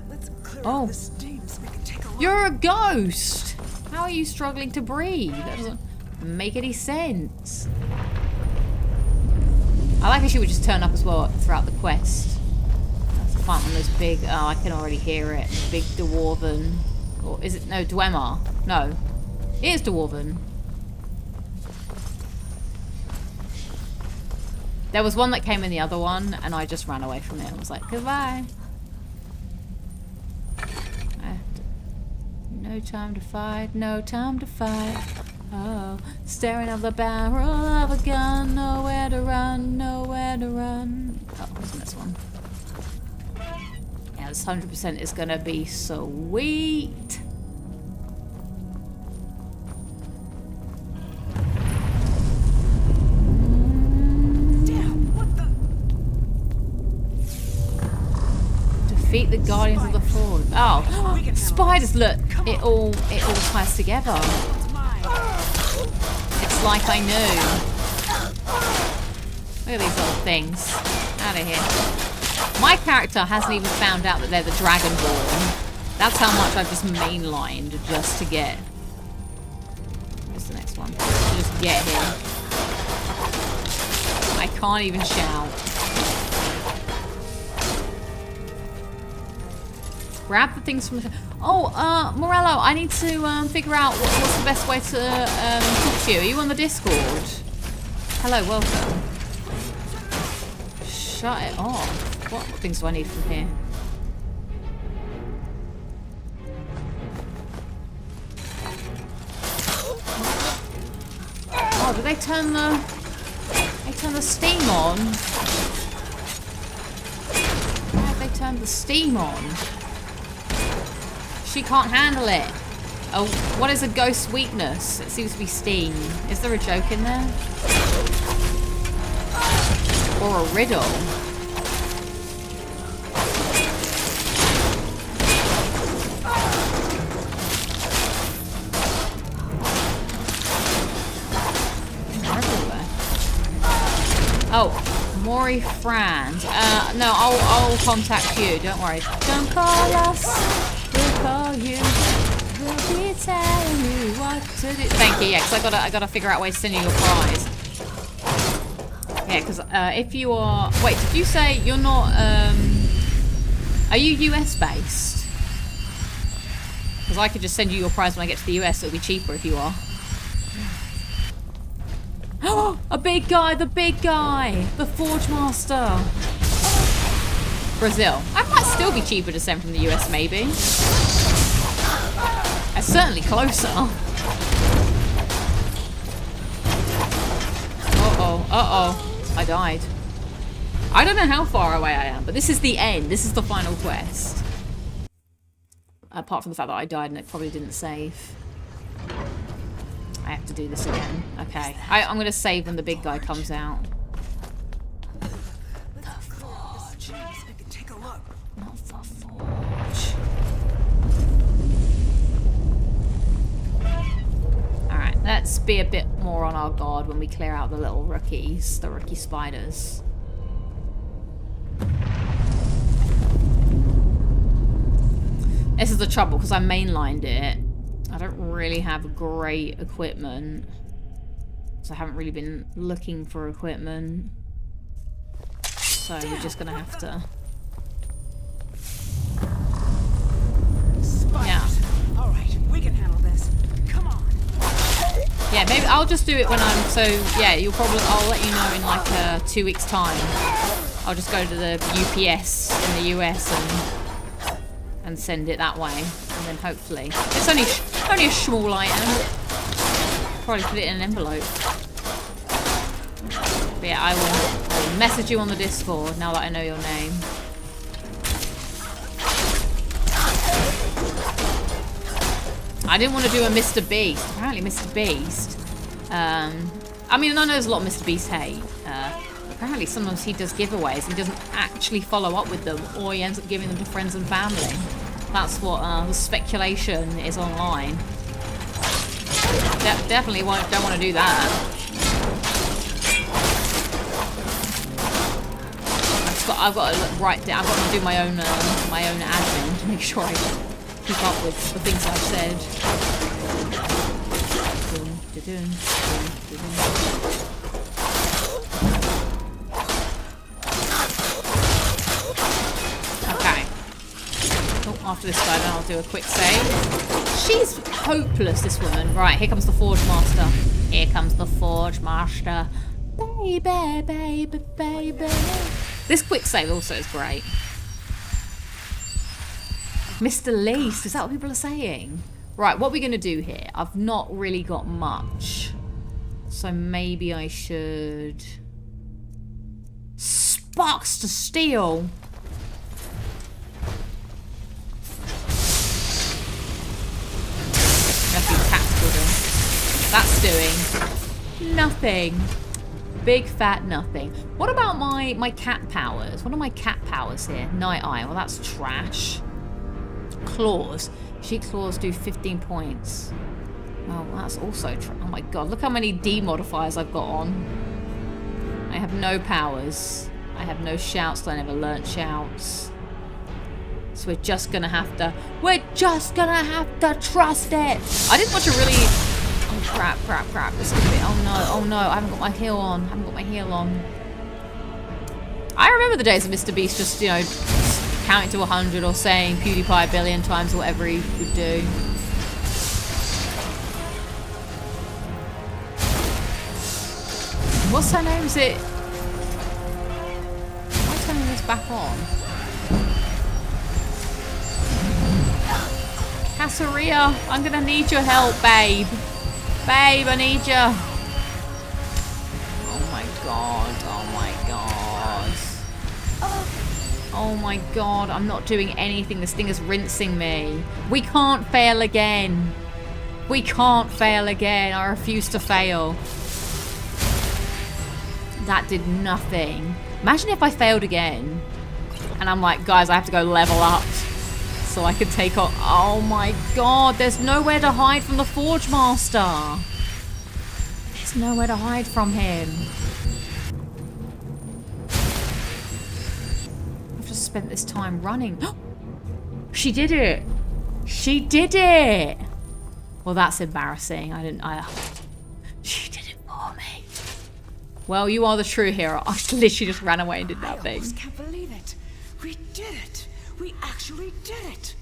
Let's clear Oh. out the steam so we can take a look. You're a ghost! How are you struggling to breathe? That doesn't make any sense. I like how she would just turn up as well throughout the quest. That's fun on this big... Oh, I can already hear it. Big dwarven... Or is it... No, Dwemer. No. It is dwarven. There was one that came in the other one, and I just ran away from it. I was like, goodbye. No time to fight, no time to fight. Oh, staring at the barrel of a gun. Nowhere to run, nowhere to run. Oh, what's in this one? Yeah, this 100% is gonna be sweet. Defeat the Guardians of the Fallen. Oh, spiders! Look, it all ties together. It's like I knew. Look at these little things. Out of here. My character hasn't even found out that they're the Dragonborn. That's how much I've just mainlined just to get. Where's the next one? To just get here. I can't even shout. Grab the things from the... Oh, Morello, I need to figure out what's the best way to talk to you. Are you on the Discord? Hello, welcome. Shut it off. What things do I need from here? Oh, did they turn the... They turn the steam on? Why have they turned the steam on? She can't handle it. Oh, what is a ghost's weakness? It seems to be steam. Is there a joke in there? Or a riddle? Oh, Maury Frand. No, I'll contact you. Don't worry. Don't call us. We'll call you. We'll be telling you what to do. Thank you. Yeah, because I gotta figure out a way to send you your prize. Yeah, because if you are... Wait, did you say you're not... Are you US based? Because I could just send you your prize when I get to the US. It'll be cheaper if you are. Oh, a big guy, the big guy, the Forge Master. Brazil. That might still be cheaper to send from the US, maybe. It's certainly closer. Uh-oh, uh-oh. I died. I don't know how far away I am, but this is the end. This is the final quest. Apart from the fact that I died and it probably didn't save. I have to do this again. Okay. I'm going to save when the big guy comes out. The Forge. Not the Forge. Alright, let's be a bit more on our guard when we clear out the little rookies, the rookie spiders. This is the trouble, because I mainlined it. I don't really have great equipment. So I haven't really been looking for equipment. So we're just going to have to... Yeah. All right, we can handle this. Come on. Yeah, maybe I'll just do it when I'm... So, yeah, I'll let you know in like 2 weeks' time. I'll just go to the UPS in the US and send it that way. And then hopefully... It's only a small item. Probably put it in an envelope. But yeah, I'll message you on the Discord now that I know your name. I didn't want to do a Mr. Beast. Apparently Mr. Beast. I mean, I know there's a lot of Mr. Beast hate. Apparently sometimes he does giveaways and he doesn't actually follow up with them, or he ends up giving them to friends and family. That's what the speculation is online. Definitely don't want to do that. I've got to write down. I've got to do my own admin to make sure I keep up with the things I've said. Okay. Oh, after this guy, then I'll do a quick save. She's hopeless, this woman. Right, here comes the Forge Master. Here comes the Forge Master. Baby, baby, baby. This quick save also is great. Mr. Least, is that what people are saying? Right, what are we going to do here? I've not really got much. So maybe I should... Sparks to Steel! Nothing tactical. That's doing nothing. Big fat nothing. What about my cat powers? What are my cat powers here? Night Eye. Well, that's trash. Claws. Sheet claws do 15 points. Oh, that's also trash. Oh my god. Look how many D modifiers I've got on. I have no powers. I have no shouts. I never learnt shouts. So we're just gonna have to... We're just gonna have to trust it. I didn't want to really... Oh, crap, crap, crap. This could be... Oh, no. I haven't got my heal on. I remember the days of Mr. Beast just, you know, counting to 100 or saying PewDiePie a billion times or whatever he would do. What's her name? Is it... Why is turning this back on? Caesarea, I'm gonna need your help, babe. Babe, I need you. Oh my god, oh my god. Oh my god, I'm not doing anything. This thing is rinsing me. We can't fail again. We can't fail again. I refuse to fail. That did nothing. Imagine if I failed again. And I'm like, guys, I have to go level up so I can take on... Oh my god, there's nowhere to hide from the Forge Master. There's nowhere to hide from him. I've just spent this time running. She did it. She did it. Well, that's embarrassing. She did it for me. Well, you are the true hero. I literally just ran away and did nothing. I almost can't believe it. We did it. We actually did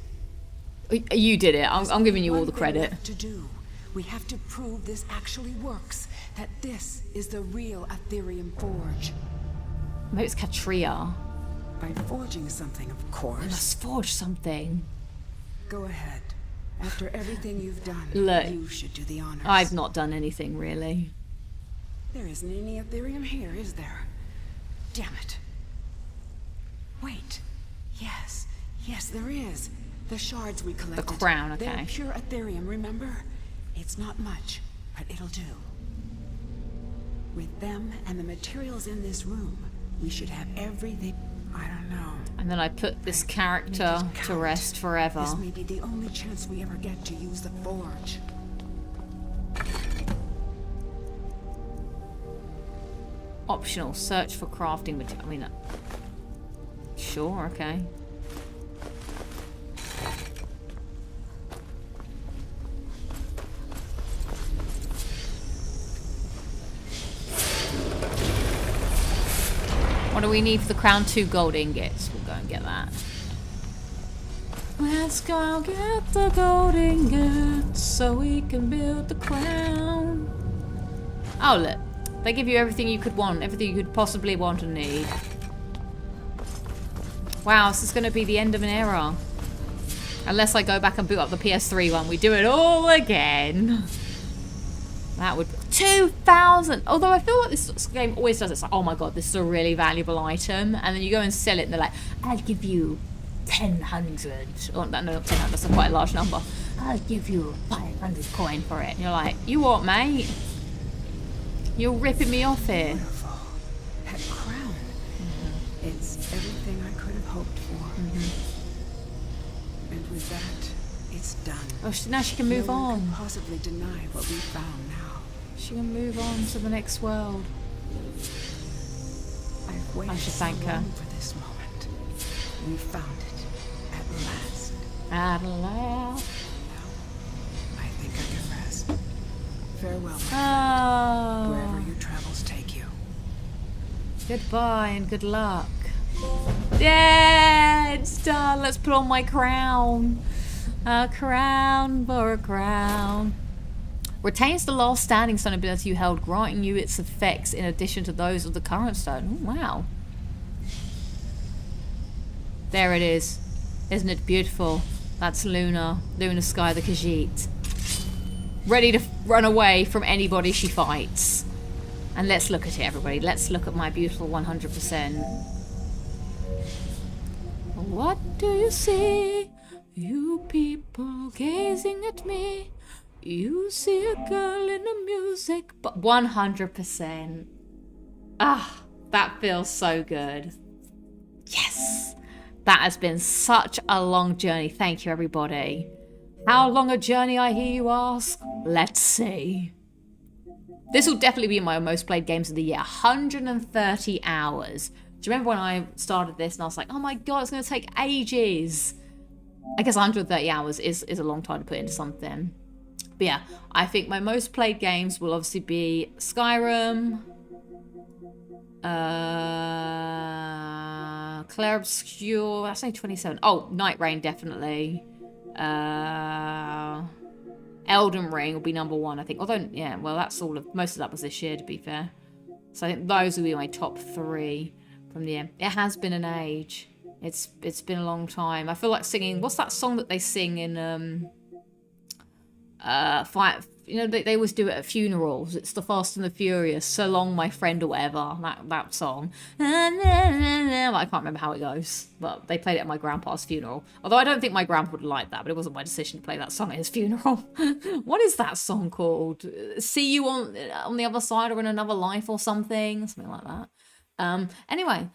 it. You did it. I'm giving you all the credit. To do. We have to prove this actually works. That this is the real Aetherium Forge. Maybe it's Katria. By forging something, of course. We must forge something. Go ahead. After everything you've done, Look, you should do the honors. I've not done anything, really. There isn't any Aetherium here, is there? Damn it. Wait. Yes. Yes, there is. The shards we collected. The crown, okay. They're pure Aetherium, remember? It's not much, but it'll do. With them and the materials in this room, we should have everything. I don't know. And then I put this character to rest forever. This may be the only chance we ever get to use the forge. Optional. Search for crafting material. I mean, sure, okay. What do we need for the crown? 2 gold ingots. We'll go and get that. Let's go get the gold ingots so we can build the crown. Oh, look. They give you everything you could want. Everything you could possibly want and need. Wow, this is going to be the end of an era. Unless I go back and boot up the PS3 one. We do it all again. That would... 2,000! Although I feel like this game always does it. It's like, oh my god, this is a really valuable item. And then you go and sell it and they're like, I'll give you 1,000. Oh, no, not 1000. That's quite a large number. I'll give you 500 coin for it. And you're like, you what, mate? You're ripping me off here. Beautiful. That crown. It's everything I could have hoped for. And with that, it's done. Oh, now she can move No one on. can possibly deny what we found now. She can move on to the next world. I've waited I should so thank her. long for this moment. We found it at last. At last. I think I can rest. Farewell, Oh. wherever your travels take you. Goodbye and good luck. Yeah, it's done. Let's put on my crown. A crown for a crown. Retains the last standing stone ability you held, granting you its effects in addition to those of the current stone. Oh, wow. There it is. Isn't it beautiful? That's Luna. Luna Sky the Khajiit. Ready to run away from anybody she fights. And let's look at it, everybody. Let's look at my beautiful 100%. What do you see? You people gazing at me. You see a girl in the music, but 100%. Ah, that feels so good. Yes. That has been such a long journey. Thank you, everybody. How long a journey, I hear you ask? Let's see. This will definitely be my most played games of the year. 130 hours. Do you remember when I started this and I was like, oh my god, it's going to take ages? I guess 130 hours is a long time to put into something. But yeah, I think my most played games will obviously be Skyrim, Clair Obscure, that's only 27. Oh, Night Rain, definitely. Elden Ring will be number 1, I think. Although, yeah, well, that's all of, most of that was this year, to be fair. So I think those will be my top 3 from the end. It has been an age. It's been a long time. I feel like singing, what's that song that they sing in, you know, they always do it at funerals. It's the Fast and the Furious, So Long My Friend or whatever, that song. I can't remember how it goes, but they played it at my grandpa's funeral. Although I don't think my grandpa would like that, but it wasn't my decision to play that song at his funeral. What is that song called? See You on the Other Side or in Another Life or something like that. Anyway,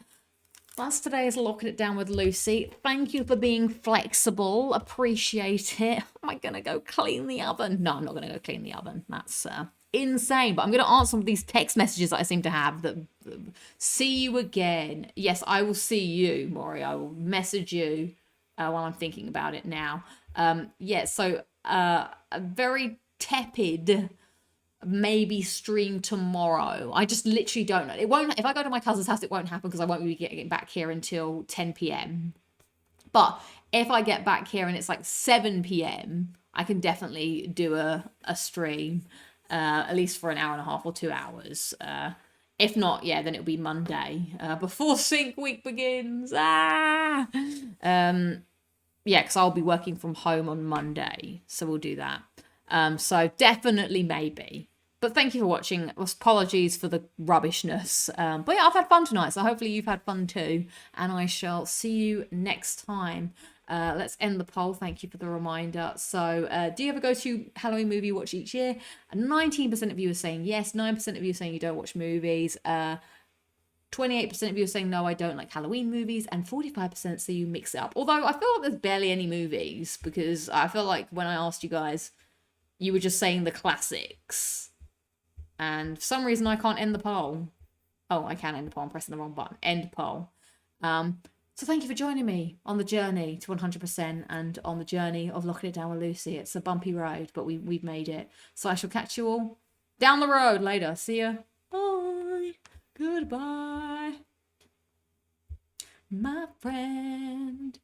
that's today's Locking It Down with Lucy. Thank you for being flexible. Appreciate it. Am I going to go clean the oven? No, I'm not going to go clean the oven. That's insane. But I'm going to answer some of these text messages that I seem to have. That see you again. Yes, I will see you, Maury. I will message you while I'm thinking about it now. Yeah, so a very tepid... maybe stream tomorrow. I just literally don't know. It won't. If I go to my cousin's house, it won't happen because I won't be getting back here until 10 p.m. But if I get back here and it's like 7 p.m, I can definitely do a stream, at least for an hour and a half or 2 hours. If not, yeah, then it'll be Monday before sync week begins. Yeah, because I'll be working from home on Monday, so we'll do that. So definitely maybe. But thank you for watching. Apologies for the rubbishness. But yeah, I've had fun tonight, so hopefully you've had fun too. And I shall see you next time. Let's end the poll. Thank you for the reminder. So do you ever go to Halloween movie you watch each year? 19% of you are saying yes. 9% of you are saying you don't watch movies. 28% of you are saying no, I don't like Halloween movies. And 45% say you mix it up. Although I feel like there's barely any movies, because I feel like when I asked you guys, you were just saying the classics. And for some reason, I can't end the poll. Oh, I can end the poll. I'm pressing the wrong button. End poll. So thank you for joining me on the journey to 100% and on the journey of locking it down with Lucy. It's a bumpy road, but we've made it. So I shall catch you all down the road later. See ya. Bye. Goodbye. My friend.